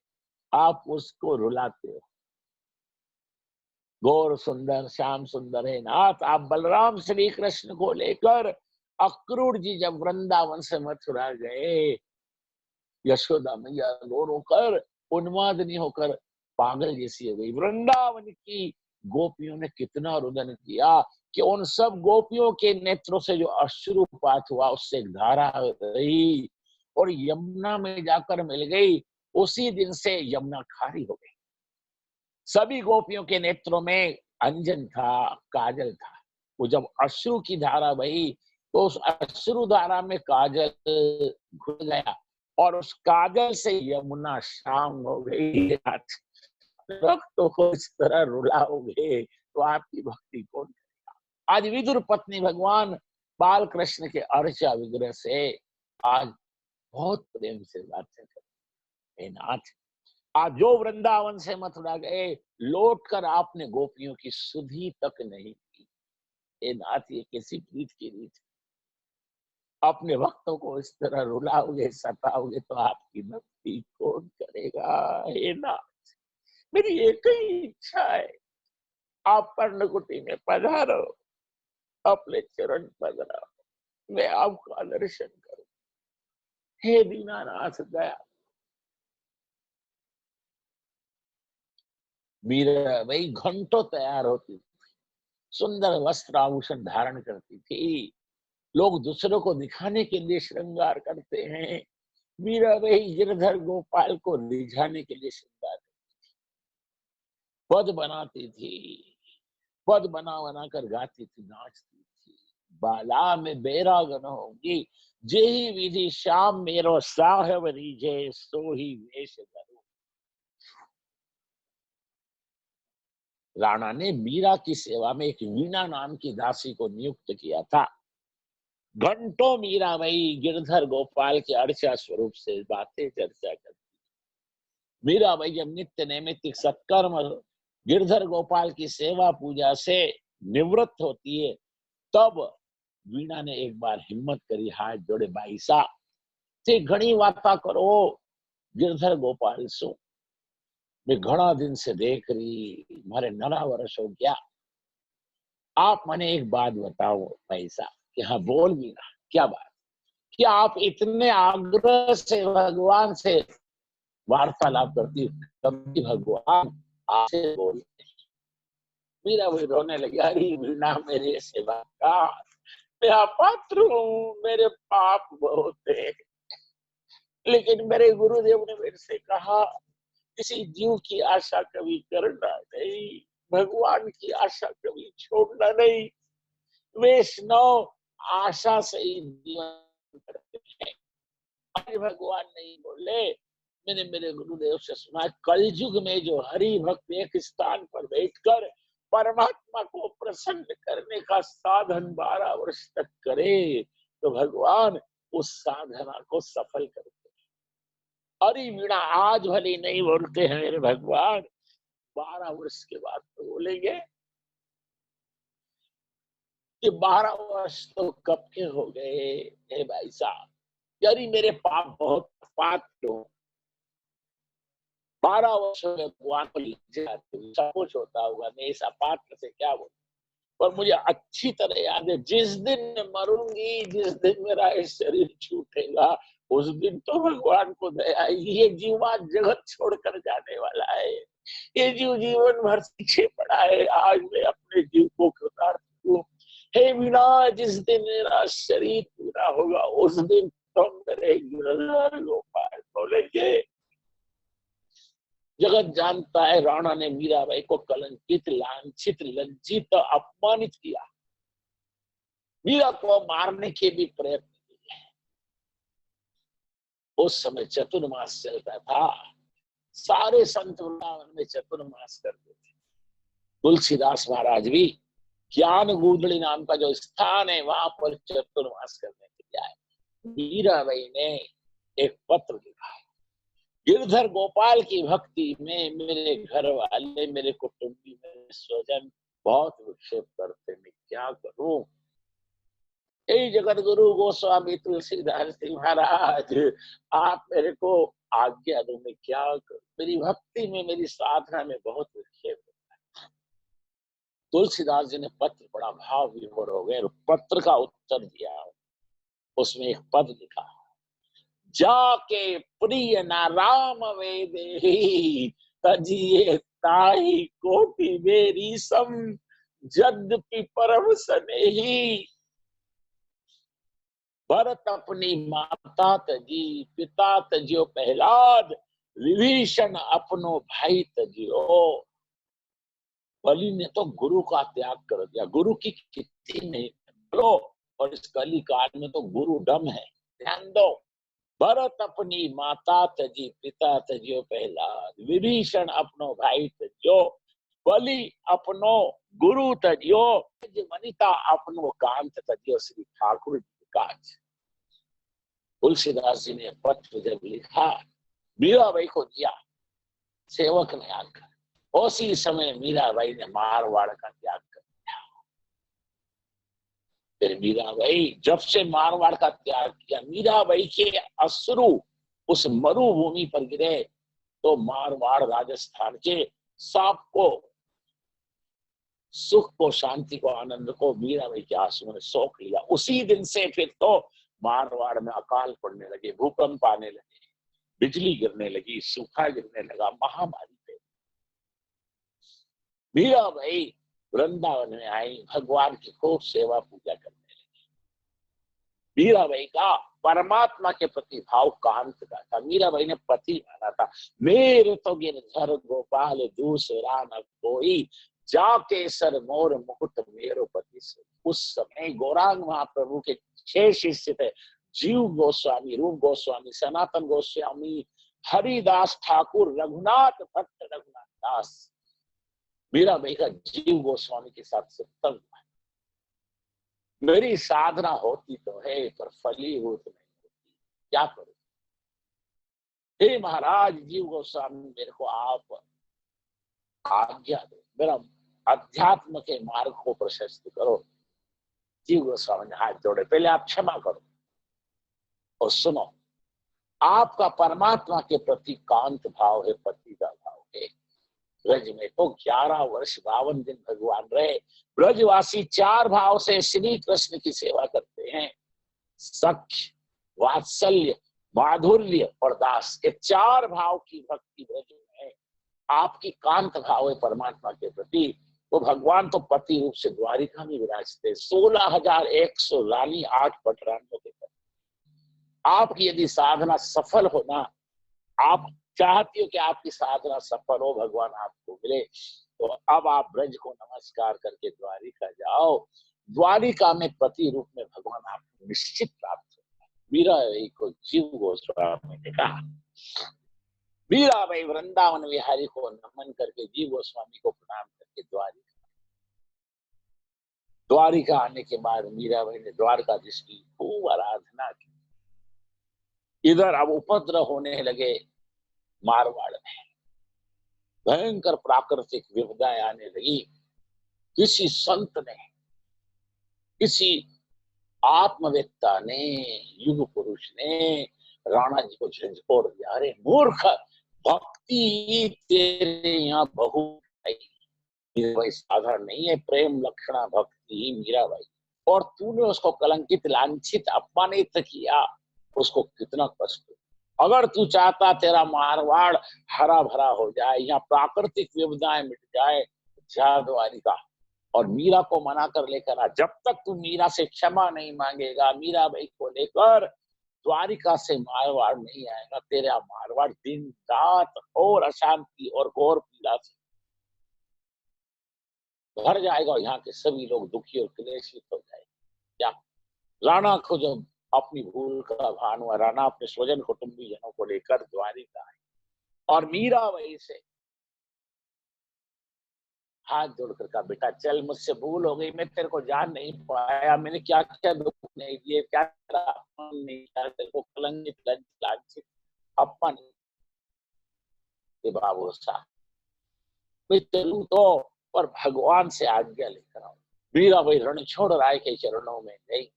आप उसको रुलाते हो। गौर सुंदर श्याम सुंदर है नाथ। आप बलराम श्री कृष्ण को लेकर अक्रूर जी जब वृंदावन से मथुरा गए, यशोदा मैया रो रो कर उन्मादनी होकर पागल जैसी हो गई। वृंदावन की गोपियों ने कितना रुदन किया कि उन सब गोपियों के नेत्रों से जो अश्रुपात हुआ उससे एक धारा रही और यमुना में जाकर मिल गई। उसी दिन से यमुना खारी हो गई। सभी गोपियों के नेत्रों में अंजन था, काजल था। वो जब अश्रु की धारा बही तो उस अश्रु धारा में काजल घुल गया और उस काजल से यमुना शाम हो गई। भक्तों को इस तरह रुलाओगे तो आपकी भक्ति कौन करेगा। आज विदुर पत्नी भगवान बाल कृष्ण के अर्चा विग्रह से आज बहुत प्रेम से बातें करते हैं। नाथ, आज जो वृंदावन से मथुरा गए, लौटकर आपने गोपियों की सुधि तक नहीं की। ए नाथ, ये किसी प्रीत की रीत। अपने भक्तों को इस तरह रुलाओगे, सताओगे तो आपकी भक्ति कौन करेगा। हे नाथ, मेरी एक ही इच्छा है, आप पर्णकुटी में पधारो, अपने चरण पधराओ, मैं आपका दर्शन करूं। हे दीनानाथ दया। मीरा भाई घंटों तैयार होती थी, सुंदर वस्त्र आभूषण धारण करती थी। लोग दूसरों को दिखाने के लिए श्रृंगार करते हैं, मीराबाई गिरधर गोपाल को रिझाने के लिए श्रृंगार पद बनाती थी। पद बना बना कर गाती थी, नाचती थी। बाला में बैरागन होगी, जेही विधि श्याम मेरो साहब रीझे, सो ही वेश धरो। राणा ने मीरा की सेवा में एक वीणा नाम की दासी को नियुक्त किया था। घंटों मीराबाई गिरधर गोपाल के अर्चा स्वरूप से बातें चर्चा करती। मीराबाई जब नित्य नैमित्तिक सत्कर्म गिरधर गोपाल की सेवा पूजा से निवृत्त होती है, तब वीणा ने एक बार हिम्मत करी, हाथ जोड़े, भाई साहब ते घणी वाता करो गिरधर गोपाल सो, मैं घणा दिन से देख रही, मारे नरा वर्ष हो गया। आप मने एक बात बताओ भाई साहब कि हाँ बोल वीणा, क्या बात। कि आप इतने आग्रह से भगवान से वार्तालाप करती, कभी भगवान आपसे बोलते। मीरा भाई रोने लगी, अरे वीणा मेरे सेवाकार, मैं अपात्र हूँ, मेरे पाप बहुत है, लेकिन मेरे गुरुदेव ने मेरे से कहा किसी जीव की आशा कभी करना नहीं, भगवान की आशा कभी छोड़ना नहीं। वैष्णव आशा से ही जीवन करते हैं। अरे भगवान नहीं बोले। मैंने मेरे गुरुदेव से सुना, कलयुग में जो हरि भक्त एक स्थान पर बैठकर परमात्मा को प्रसन्न करने का साधन 12 वर्ष तक करे तो भगवान उस साधना को सफल करते। अरे वीणा आज भले नहीं बोलते हैं मेरे भगवान, 12 वर्ष के बाद तो बोलेंगे कि 12 वर्ष तो कब के हो गए हे भाई साहब, यारी मेरे पाप बहुत पात्र हो। 12 वर्ष में भगवान को सब कुछ होता होगा, मैं इस अपात्र से क्या बोलूं। पर मुझे अच्छी तरह याद है, जिस दिन मैं मरूंगी, जिस दिन मेरा ये शरीर छूटेगा, उस दिन तो भगवान को दया आएगी। ये जीवा जगत छोड़कर जाने वाला है, ये जीव जीवन भर पीछे पड़ा है, आज मैं अपने जीव को कृतार्थ हूँ। हे वीणा, जिस दिन मेरा शरीर पूरा होगा उस दिन तुम मेरे गिरधर गोपाल बोलेंगे। जगत जानता है राणा ने मीराबाई को कलंकित, लांछित, लज्जित, अपमानित किया। मीरा को मारने के भी प्रयत्न किए, उस समय चतुर्मास चलता था, सारे संत वृंदावन में चतुर्मास करते थे। तुलसीदास महाराज भी ज्ञान गूंजड़ी नाम का जो स्थान है वहां पर चतुर्मास करने के लिए आए। मीराबाई ने एक पत्र लिखा, गिरधर गोपाल की भक्ति में मेरे घर वाले, मेरे कुटुंबी, मेरे स्वजन बहुत विक्षेप करते, मैं क्या करूं। हे जगत गुरु गोस्वामी तुलसीदास जी महाराज, आप मेरे को आज्ञा दो, मैं क्या करूं, मेरी भक्ति में, मेरी साधना में बहुत विक्षेप होता है। तुलसीदास जी ने पत्र पढ़ा, भाव विभोर हो गए, पत्र का उत्तर दिया। उसमें एक पद लिखा, जाके प्रिय ना राम वेदे तजिए ताही कोटि मेरी सम यद्यपि परम स्नेही। भरत अपनी माता तजी, पिता तजियो प्रहलाद, विभीषण अपनो भाई तजियो। बलि ने तो गुरु का त्याग कर दिया, गुरु की कितनी नहीं लो, और इस कली काल में तो गुरु डम है, ध्यान दो। भरत अपनी माता तजी, पिता तजियो प्रहलाद, विभीषण अपनो भाई तजियो, बलि अपनो गुरु तजियो, वनिता अपनो कांत तजियो। श्री ठाकुर जी काज। तुलसीदास जी ने पत्र जब लिखा, मीराबाई को दिया, सेवक ने आकर, उसी समय मीराबाई ने मारवाड़ का त्याग कर दिया। फिर मीराबाई जब से मारवाड़ का त्याग किया, मीराबाई के अश्रु उस मरुभूमि पर गिरे, तो मारवाड़ राजस्थान के सबको सुख को, शांति को, आनंद को मीराबाई के आंसुओं ने सोख लिया। उसी दिन से फिर तो मारवाड़ में अकाल पड़ने लगे, भूकंप आने लगे, बिजली गिरने लगी, सूखा गिरने लगा, महामारी पे। मीराबाई वृंदावन में आई, भगवान की खूब सेवा पूजा करने लगी। मीराबाई का परमात्मा के प्रति भाव कांत का था। मीराबाई ने पति माना था, मेरे तो गिरधर गोपाल दूसरा न कोई, जाके सर मोर मुकुट मेरो पति से। उस समय गौरांग महाप्रभु के 6 शिष्य थे, जीव गोस्वामी, रूप गोस्वामी, सनातन गोस्वामी, हरिदास ठाकुर, रघुनाथ भट्ट, रघुनाथ दास। मीराबाई का जीव गोस्वामी के साथ सत्संग हुआ। मेरी साधना होती तो है पर फलीभूत नहीं होती, क्या करूं। हे महाराज जीव गोस्वामी, मेरे को आप आज्ञा दो, मेरा अध्यात्म के मार्ग को प्रशस्त करो। जीव गोस्वामी ने हाथ जोड़े, पहले आप क्षमा करो और सुनो, आपका परमात्मा के प्रति कांत भाव है, पति का भाव है। ब्रज में तो 11 वर्ष 52 दिन भगवान रहे। ब्रजवासी 4 भाव से श्री कृष्ण की सेवा करते हैं, सख्य, वात्सल्य, माधुर्य और दास। ये 4 भाव की भक्ति ब्रज में है। आपकी कांत भाव है परमात्मा के प्रति, तो भगवान तो पति रूप से द्वारिका में विराजते। 16,100 रानी, 8 पटरानियों के पति। आपकी यदि साधना सफल हो ना, आप चाहती हो कि आपकी साधना सफल हो, भगवान आपको मिले, तो अब आप ब्रज को नमस्कार करके द्वारिका जाओ। द्वारिका में पति रूप में भगवान आपको निश्चित प्राप्त होगा। मीराबाई को जीव गोस्वामी ने कहा। मीराबाई वृंदावन विहारी को नमन करके, जीव गोस्वामी को प्रणाम करके द्वारिका आने के बाद मीराबाई ने द्वारकाधीश की खूब आराधना की। इधर अब उपद्रव होने लगे मारवाड़ में, भयंकर प्राकृतिक विपदाएं आने लगी। किसी संत ने, किसी आत्मवेत्ता ने, युग पुरुष ने राणा जी को झंझोर दिया, अरे मूर्ख, भक्ति तेरे यहाँ बहुत आई, मीराबाई साधारण नहीं है, प्रेम लक्षणा भक्ति ही मीराबाई, और तूने उसको कलंकित, लांछित, अपमानित किया, उसको कितना कष्ट। अगर तू चाहता तेरा मारवाड़ हरा भरा हो जाए, यहाँ प्राकृतिक विपदाएं मिट जाए, जा द्वारिका और मीरा को मना कर लेकर आ। जब तक तू मीरा से क्षमा नहीं मांगेगा, मीराबाई को लेकर द्वारिका से मारवाड़ नहीं आएगा, तेरा मारवाड़ दिन रात और अशांति और घोर पीड़ा से भर जाएगा, और यहाँ के सभी लोग दुखी और क्लेशित हो जाएंगे। क्या राणा को जब अपनी भूल का भान हुआ। राणा अपने स्वजन कुटुंबी जनों को लेकर द्वारिका आए और मीराबाई से हाथ जोड़कर कहा, बेटा चल, मुझसे भूल हो गई, मैं तेरे को जान नहीं पाया, मैंने क्या क्या दुख नहीं दिए, क्या क्या अपमान नहीं किया, तेरे को कलंकित लांछित अपमान बाबू सा, मैं चलूं तो पर भगवान से आज्ञा लेकर आऊं। मीराबाई रणछोड़ राय के चरणों में गई,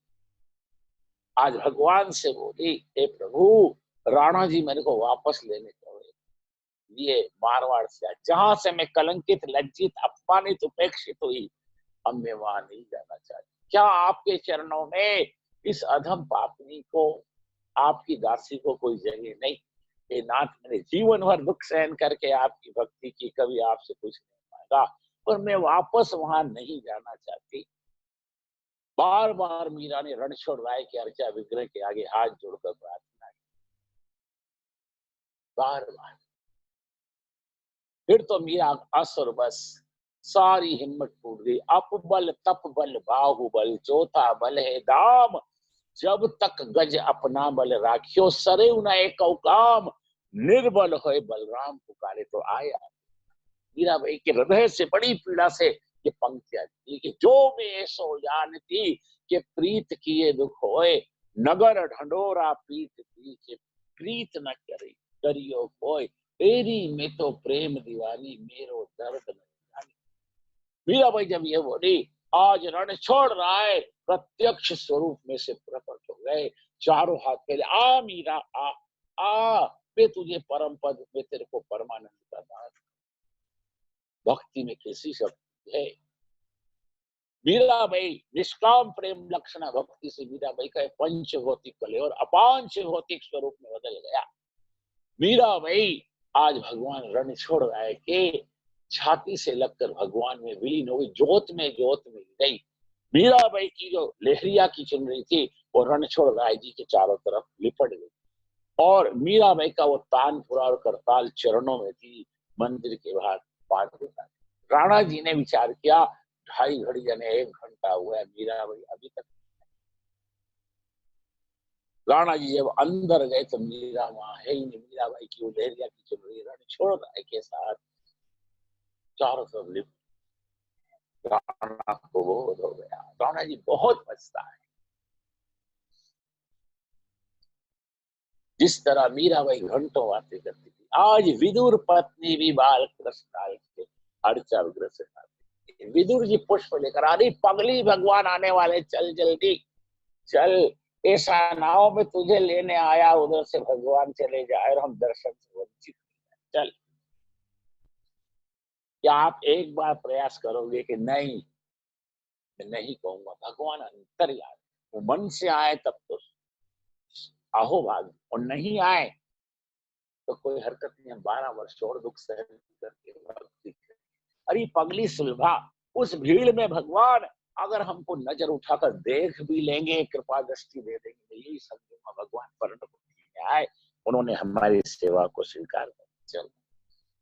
आज भगवान से बोली, हे प्रभु, राणा जी मेरे को वापस लेने चले, ये मारवाड़ से जहां से मैं कलंकित, लज्जित, अपमानित, उपेक्षित हुई, अब मैं वहां नहीं जाना चाहती। क्या आपके चरणों में इस अधम पापनी को, आपकी दासी को कोई जगह नहीं? हे नाथ, मैंने जीवन भर दुख सहन करके आपकी भक्ति की, कभी आपसे कुछ नहीं मांगा, पर मैं वापस वहां नहीं जाना चाहती। बार बार मीरा ने रणछोड़ राय के अर्चा विग्रह के आगे हाथ जोड़कर प्रार्थना की, बार बार। फिर तो मीरा असुर बस, सारी हिम्मत टूट गई। अप बल तप बल बाहुबल, चौथा बल है दाम, जब तक गज अपना बल राखियो, सरे न एक काम, निर्बल होए बलराम पुकारे तो आया। मीराबाई के हृदय से बड़ी पीड़ा से ये पंक्तियां थी कि जो मैं सो जानती कि प्रीत किए दुख होए, नगर ढंडोरा पीत पीछे, प्रीत न करे करियो कोई, तेरी में तो प्रेम दीवानी, मेरो दर्द न जानी। मीराबाई जब ये बोली, आज रण छोड़ रहा है, प्रत्यक्ष स्वरूप में से प्रकट हो गए, चारों हाथ फैले, आ मीरा आ, आ मैं तुझे परम पद, मैं तेरे को परमानंद का दान। भक्ति में कैसी शक्ति है। मीराबाई निष्काम प्रेम लक्षणा भक्ति से मीराबाई का पंच भौतिक कले और अपांच भौतिक स्वरूप में बदल गया। मीराबाई आज भगवान रणछोड़ राय के छाती से लगकर भगवान में विलीन हो गई, जोत में गई। मीराबाई की जो लेहरिया की चुनरी थी वो रणछोड़ राय जी के चारों तरफ लिपट गई और मीराबाई का वो तानपुरा और करताल चरणों में थी, मंदिर के बाहर पार होता। राणा जी ने विचार किया, 2:30 यानी 1 घंटा हुआ है, मीराबाई अभी तक। राणा जी जब अंदर गए तो मीरा वहां है ही नहीं। मीराबाई की उलेरिया की चुनरी रणछोड़ राय के साथ चारों तरफ लिपट। राणा को बोध हो गया। राणा जी बहुत पछता है। जिस तरह मीराबाई घंटों बातें करती थी, आज विदुर पत्नी भी बाल कृष्ण के अर्चा विग्रह से खाती। विदुर जी पुष्प लेकर आ रही, पगली भगवान आने वाले, चल जल्दी चल, ऐसा ना हो मैं तुझे लेने आया, उधर से भगवान चले जाए और हम दर्शन से वंचित। चल, क्या आप एक बार प्रयास करोगे कि नहीं? मैं नहीं कहूंगा, भगवान अंतर्यामी, वो मन से आए तब तो आहो भाग, और नहीं आए तो कोई हरकत नहीं है। 12 वर्ष और दुख सहन करके भक्ति। अरे पगली सुलभा, उस भीड़ में भगवान अगर हमको नजर उठाकर देख भी लेंगे, कृपा दृष्टि दे देंगे, यही समझूंगा भगवान पर्ण आए, उन्होंने हमारी सेवा को स्वीकार कर। चल,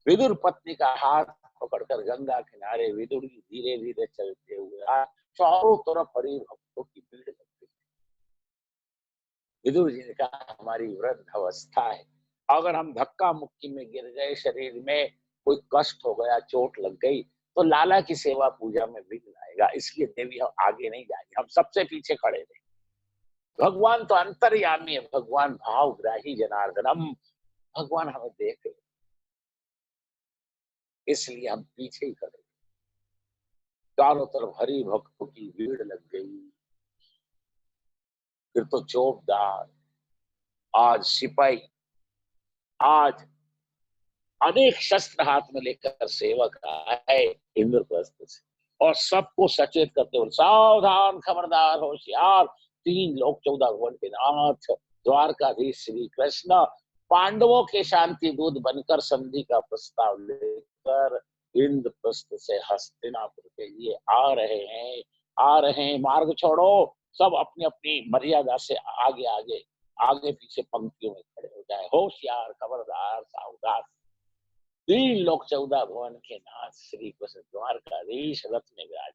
विदुर पत्नी का हाथ पकड़कर गंगा किनारे विदुर जी धीरे धीरे चलते हुए आए। चारों तरफ हरि भक्तों की भीड़ लग गई। विदुर जी ने कहा, हमारी वृद्ध अवस्था है, अगर हम धक्का मुक्की में गिर गए, शरीर में कोई कष्ट हो गया, चोट लग गई, तो लाला की सेवा पूजा में विघ्न आएगा, इसलिए देवी हम आगे नहीं जाएंगे, हम सबसे पीछे खड़े रहे। भगवान तो अंतर्यामी है, भगवान भावग्राही जनार्दन, हम भगवान हमें देख ले, इसलिए हम पीछे ही खड़े। चारों तरफ हरि भक्तों की भीड़ लग गई। फिर तो चौबदार, आज सिपाही, आज अनेक शस्त्र हाथ में लेकर सेवक आए इंद्रप्रस्थ से और सबको सचेत करते हुए, सावधान, खबरदार, होशियार, 3 लोक 14 भुवन के नाथ द्वारकाधीश श्री कृष्ण पांडवों के शांति दूत बनकर संधि का प्रस्ताव लेकर इंद्रप्रस्थ से हस्तिनापुर के लिए आ रहे हैं, आ रहे हैं। मार्ग छोड़ो, सब अपनी अपनी मर्यादा से आगे आगे आगे पीछे पंक्तियों में खड़े हो जाए। होशियार, खबरदार, सावधान। 3 लोक 14 भुवन के नाथ श्री कृष्ण द्वारकाधीश रथ में विराज।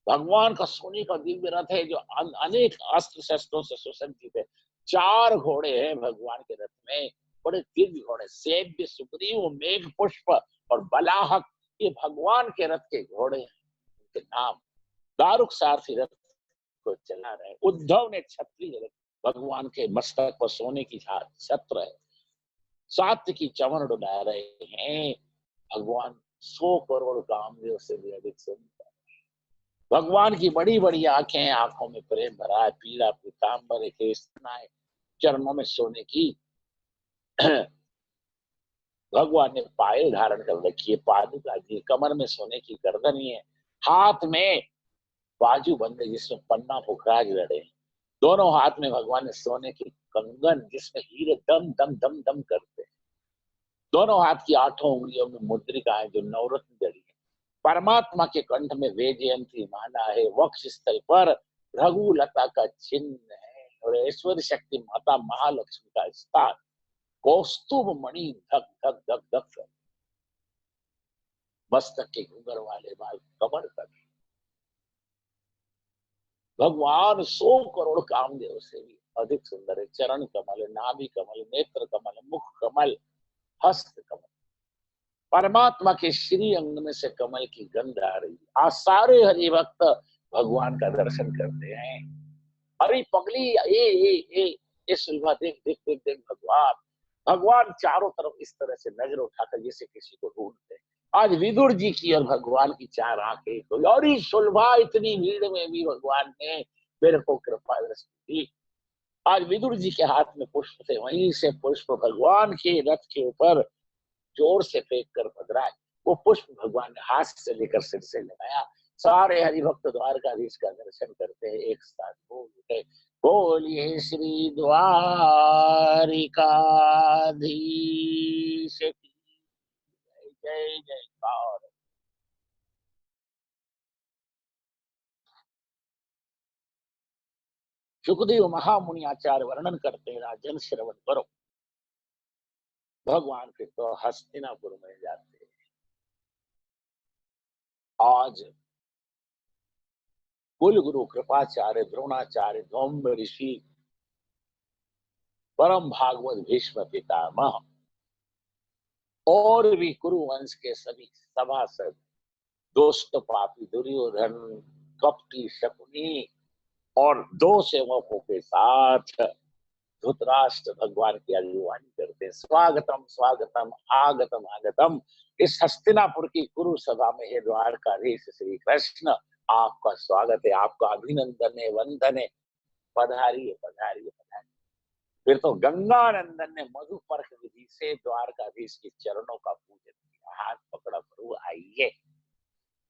भगवान का सोने का दिव्य रथ है जो अनेक अस्त्र शस्त्रों से सुसज्जित है। 4 घोड़े हैं भगवान के रथ में, बड़े दिव्य घोड़े, सेव्य, सुग्रीव, मेघ पुष्प और बलाहक, ये भगवान के रथ के घोड़े हैं। उनके नाम दारुक सारथी रथ को चला रहे। उद्धव ने छत्री रथ, भगवान के मस्तक पर सोने की छत्र है। सात्विकी चमन डुला रहे हैं। भगवान 100 करोड़ कामदेव से भी अधिक सुंदर। भगवान की बड़ी बड़ी आंखें, आंखों में प्रेम भरा है। पीला पीताम्बर केशनाएं, चरणों में सोने की भगवान ने पायल धारण कर रखी है, पादुका जी, कमर में सोने की गर्दनी है, हाथ में बाजू बंद है जिसमें पन्ना पुखराज लड़े। दोनों हाथ में भगवान ने सोने की कंगन जिसमें हीरे दम दम दम दम करते हैं। दोनों हाथ की 8 उंगलियों में मुद्रिका है जो नवरत्न जड़ी है। परमात्मा के कंठ में वैजयंती माला है, वक्ष स्थल पर रघुलता का चिन्ह है और ऐश्वर्य शक्ति माता महालक्ष्मी का स्थान। कौस्तुभ मणि धक धक धक धक, मस्तक के घुंघर वाले बाल कमर तक। भगवान 100 करोड़ कामदेव से भी अधिक सुंदर है। चरण कमल, नाभि कमल, नेत्र कमल, मुख कमल, हस्त कमल। परमात्मा के श्री अंग में से कमल की गंध आ रही। आज सारे हरि भक्त भगवान का दर्शन करते हैं। अरे पगली, ए सुलभा, देख देख देख देख भगवान। भगवान चारों तरफ इस तरह से नजर उठाकर जैसे किसी को ढूंढते। आज विदुर जी की और भगवान की 4 आंखें तो, और सुलभा इतनी भीड़ में भी भगवान ने मेरे को कृपा दृष्टि दी। आज विदुर जी के हाथ में पुष्प थे, वहीं से पुष्प भगवान के रथ के ऊपर जोर से फेंक कर पधराए। वो पुष्प भगवान ने हाथ से लेकर सिर से लगाया। सारे हरिभक्त द्वारकाधीश का दर्शन करते हैं, एक साथ बोल उठे, बोलिए श्री द्वारिकाधीश की जय जयकार। सुखदेव महामुनि आचार्य वर्णन करते हैं, राजन श्रवण करो। भगवान फिर तो हस्तिनापुर में जाते हैं। आज कुल गुरु कृपाचार्य, द्रोणाचार्य, धौम्य ऋषि, परम भागवत भीष्म पितामह और भी कुरुवंश के सभी सभासद, दोस्त पापी दुर्योधन, कपटी शकुनी और 2 सेवकों के साथ धृतराष्ट्र भगवान की अगुवानी करते हैं। स्वागतम स्वागतम, आगतम आगतम। इस हस्तिनापुर की कुरु सभा में है द्वारकाधीश श्री कृष्ण, आपका स्वागत है, आपका अभिनंदन है, वंदन है, पधारिए पधारिए पधारिए। फिर तो गंगानंदन ने मधुपर्क विधि से द्वारकाधीश के चरणों का पूजन किया। हाथ पकड़ा, प्रभु आइए,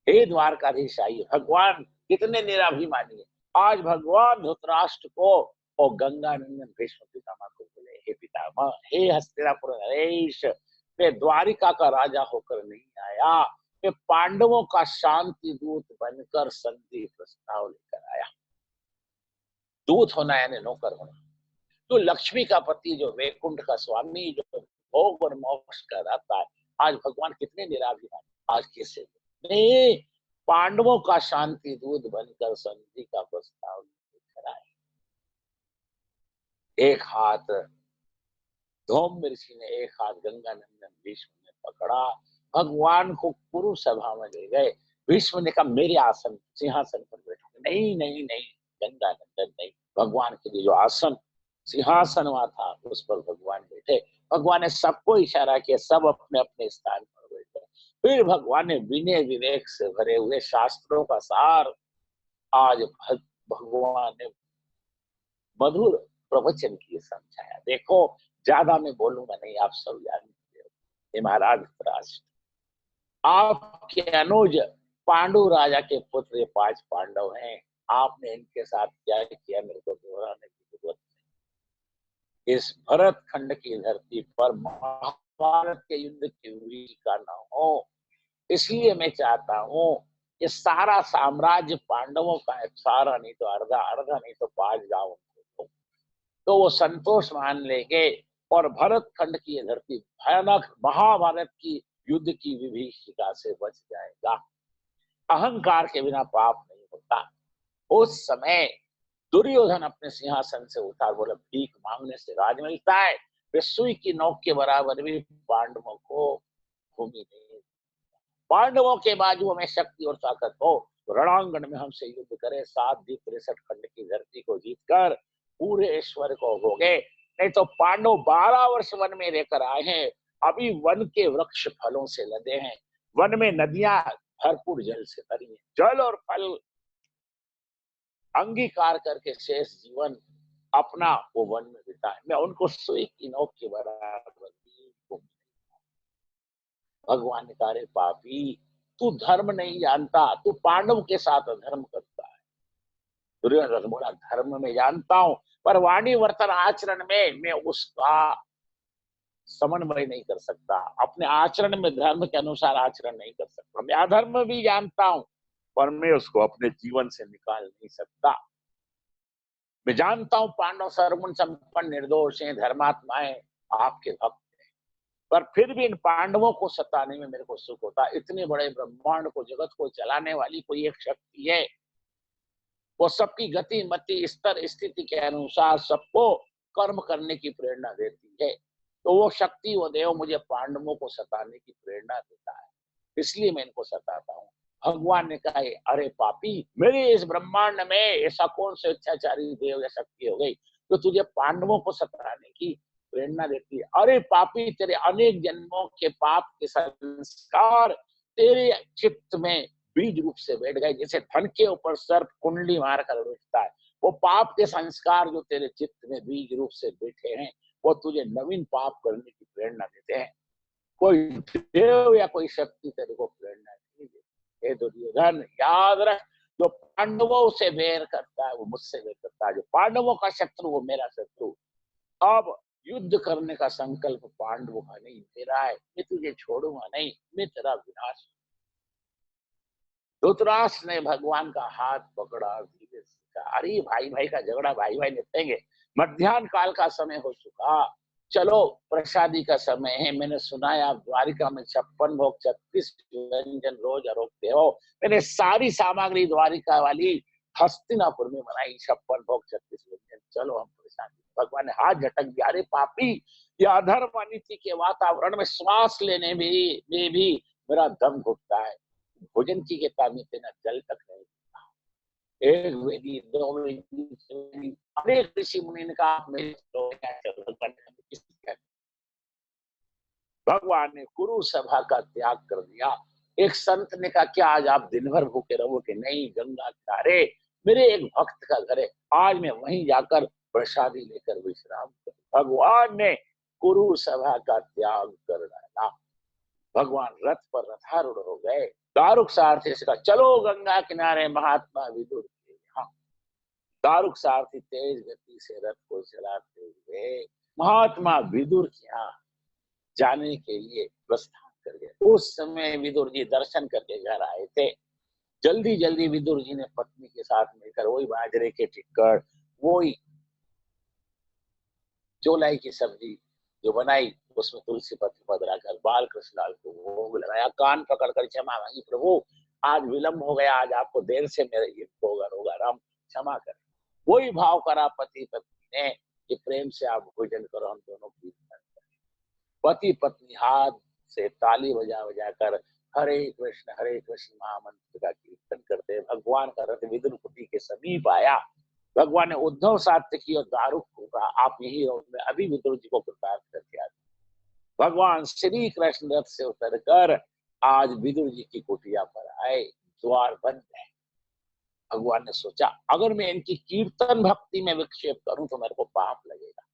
हे द्वारकाधीश आइए। भगवान कितने निराभिमानी है। आज भगवान धृतराष्ट्र को और गंगानंदन भीष्म पितामह को बोले, हे पितामह, हे हस्तिनापुर नरेश, मैं द्वारिका का राजा होकर नहीं आया, मैं पांडवों का शांति दूत बनकर संधि प्रस्ताव लेकर आया। दूत होना यानी नौकर होना। तो लक्ष्मी का पति, जो वैकुंठ का स्वामी, जो भोग और मोक्ष का दाता है, आज भगवान कितने निराभिमान। आज कैसे नहीं, पांडवों का शांति दूत बनकर संधि का प्रस्ताव लेकर आए। एक हाथ धौम्य ऋषि ने, एक हाथ गंगानंदन भीष्म ने पकड़ा, भगवान को कुरु सभा में ले गए। भीष्म ने कहा, मेरे आसन सिंहासन पर बैठो। नहीं नहीं नहीं गंगानंदन, नहीं। भगवान के लिए जो आसन सिंहासन वहां था उस पर भगवान बैठे। भगवान ने सबको इशारा किया, सब अपने अपने स्थान पर बैठे। फिर भगवान ने विनय विवेक से भरे हुए शास्त्रों का सार आज भगवान ने मधुर प्रवचन किए समझाया। देखो, ज्यादा मैं बोलूंगा नहीं, आप सब जानते हो। हे महाराज धृतराष्ट्र, आपके अनुज पांडु राजा के पुत्र 5 पांडव हैं। आपने इनके साथ क्या किया मेरे को दोहराने की जरूरत नहीं। इस भरत खंड की धरती पर महाभारत के युद्ध की हुई का न हो, इसलिए मैं चाहता हूँ ये सारा साम्राज्य पांडवों का है। सारा नहीं तो अर्धा, अर्धा नहीं तो 5 गांव, तो वो संतोष मान लेंगे और भरत खंड की ये धरती भयानक महाभारत की युद्ध की विभीषिका से बच जाएगा। अहंकार के बिना पाप नहीं होता। उस समय दुर्योधन अपने सिंहासन से उठा, बोला भीख मांगने से राज मिलता है, वे सुई की नोक के बराबर भी पांडवों को भूमि नहीं। पांडवों के बाजुओं में शक्ति और ताकत हो तो रणांगण में हमसे युद्ध करे, 7 द्वीप 63 खंड की धरती को जीतकर पूरे ईश्वर को भोगे। नहीं तो पांडव 12 वर्ष वन में रहकर आए हैं, अभी वन के वृक्ष फलों से लदे हैं, वन में नदियां भरपूर जल से भरी हैं, जल और फल अंगीकार करके शेष जीवन अपना वो वन में बिताए। मैं उनको सुई की नोक के बराबर भी। भगवान ने कहा, रे पापी, तू धर्म नहीं जानता, तू पांडव के साथ अधर्म करता है। दुर्योधन बोला, धर्म में जानता हूं, पर वाणी वर्तन आचरण में मैं उसका समन्वय नहीं कर सकता, अपने आचरण में धर्म के अनुसार आचरण नहीं कर सकता। मैं अधर्म भी जानता हूं, पर मैं उसको अपने जीवन से निकाल नहीं सकता। मैं जानता हूं पांडव सर्वगुण संपन्न निर्दोष हैं, धर्मात्माएं, आपके भक्त, पर फिर भी इन पांडवों को सताने में मेरे को सुख होता। इतने बड़े ब्रह्मांड को, जगत को चलाने वाली कोई एक शक्ति है, वो सबकी गति मति स्तर स्थिति के अनुसार सबको कर्म करने की प्रेरणा देती है। तो वो शक्ति, वो देव मुझे पांडवों को सताने की प्रेरणा देता है, इसलिए मैं इनको सताता हूँ। भगवान ने कहा, अरे पापी, मेरे इस ब्रह्मांड में ऐसा कौन से अत्याचारी देव या शक्ति हो गई तो तुझे पांडवों को सताने की प्रेरणा देती है? अरे पापी, तेरे अनेक जन्मों के पाप के संस्कार तेरे चित्त में बीज रूप से बैठ गए, जैसे धन के ऊपर सर्प कुंडली मारकर बैठता है। वो पाप के संस्कार जो तेरे चित्त में बीज रूप से बैठे हैं, वो तुझे नवीन पाप करने की प्रेरणा देते हैं। कोई देव या कोई शक्ति तेरे को प्रेरणा नहीं देती। हे दुर्योधन, याद रख, जो पांडवों से बैर करता है वो मुझसे बैर करता है, जो पांडवों का शत्रु वो मेरा शत्रु। अब युद्ध करने का संकल्प पांडवों का नहीं, मेरा है। मैं तुझे छोड़ूंगा नहीं, मैं तेरा विनाश। धृतराष्ट्र ने भगवान का हाथ पकड़ा, धीरे से कहा, अरे भाई भाई का झगड़ा भाई भाई निपटेंगे, मध्याह्न काल का समय हो चुका, चलो प्रसादी का समय है। मैंने सुना है आप द्वारिका में 56 भोग 36 व्यंजन रोज आरोपते हो। मैंने सारी सामग्री द्वारिका वाली हस्तिनापुर में बनाई, 56 भोग 36 व्यंजन, चलो हम प्रसादी। भगवान ने हाथ झटक दिया, अरे पापी, ये अधर्म अनीति के वातावरण में श्वास लेने में भी मेरा दम घुटता है। भोजन की के में तेना जल तक नहीं। एक वेदी, दो वेदी, अनेक ऋषि मुनि ने कहा, भगवान ने कुरु सभा का त्याग कर दिया। एक संत ने कहा, क्या आज आप दिन भर भूखे रहोगे? नहीं, गंगा किनारे मेरे एक भक्त का घर है, आज मैं वहीं जाकर प्रसादी लेकर विश्राम करूं। भगवान ने कुरु सभा का त्याग कर डाला। भगवान रथ पर रथारूढ़ हो गए। दारुक सारथी से कहा, चलो गंगा किनारे महात्मा विदुर के यहाँ। दारुक सारथी तेज गति से रथ को चलाते हुए महात्मा विदुर के यहाँ जाने के लिए प्रस्थान कर गए। उस समय विदुर जी दर्शन करके घर आए थे। जल्दी जल्दी विदुर जी ने पत्नी के साथ मिलकर वही बाजरे के टिक्कर, वही चौलाई की सब्जी जो बनाई, उसमें तुलसी पत्र पधराकर बाल कृष्णलाल को भोग लगाया, कान पकड़कर क्षमा मांगी, प्रभु आज विलंब हो गया, आज आपको देर से मेरे ये होगा होगा, राम क्षमा कर। वही भाव करा पति पत्नी ने कि प्रेम से आप भोजन करो, हम दोनों कीर्तन करें। पति पत्नी हाथ से ताली बजा बजा कर हरे कृष्ण महामंत्र का कीर्तन करते। भगवान का रथ विदुर कुटी के समीप आया। भगवान ने उद्धव सात्विकी और दारुक को कहा, आप यही रहो, मैं अभी विदुर जी को कृतार्थ करके आता। भगवान श्री कृष्ण रथ से उतरकर आज विदुर जी की कुटिया पर आए। द्वार बंद है। भगवान ने सोचा, अगर मैं इनकी कीर्तन भक्ति में विक्षेप करूं तो मेरे को पाप लगेगा।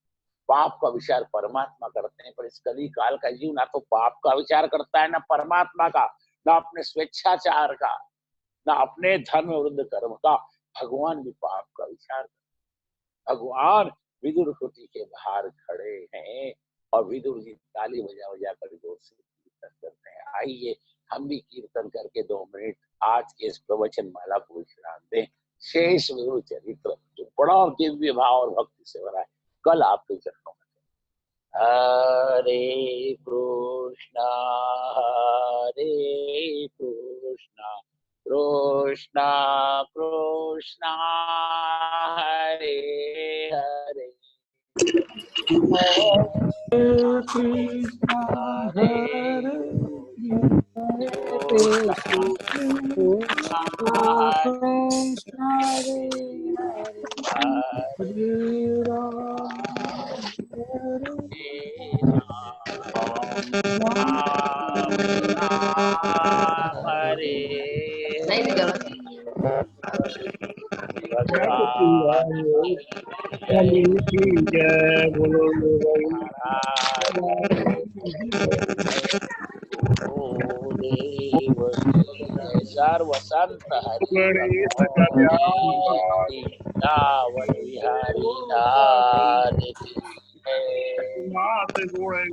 पाप का विचार परमात्मा करते हैं, पर इस कली काल का जीव ना तो पाप का विचार करता है, ना परमात्मा का, ना अपने स्वेच्छाचार का, ना अपने धर्म विरुद्ध कर्म का। भगवान भी पाप का विचार। भगवान विदुर कुटी के बाहर खड़े हैं और विदुर जी ताली बजा बजा कर जोर से कीर्तन करते हैं। आइए हम भी कीर्तन करके 2 मिनट आज के इस प्रवचन माला को विश्राम दें। शेष विदुर चरित्र जो बड़ा दिव्य भाव और भक्ति से भरा है, कल आपके चरणों में। हरे कृष्णा कृष्णा कृष्णा हरे हरे कृष्णा हरे हरे कृष्णा कृष्णा हरे हरे हरे राम राम राम हरे जय बोलो महाराज देव सर्व संत हरि गणेश भगवान वृंदावन विहारी लाल की जय। गुण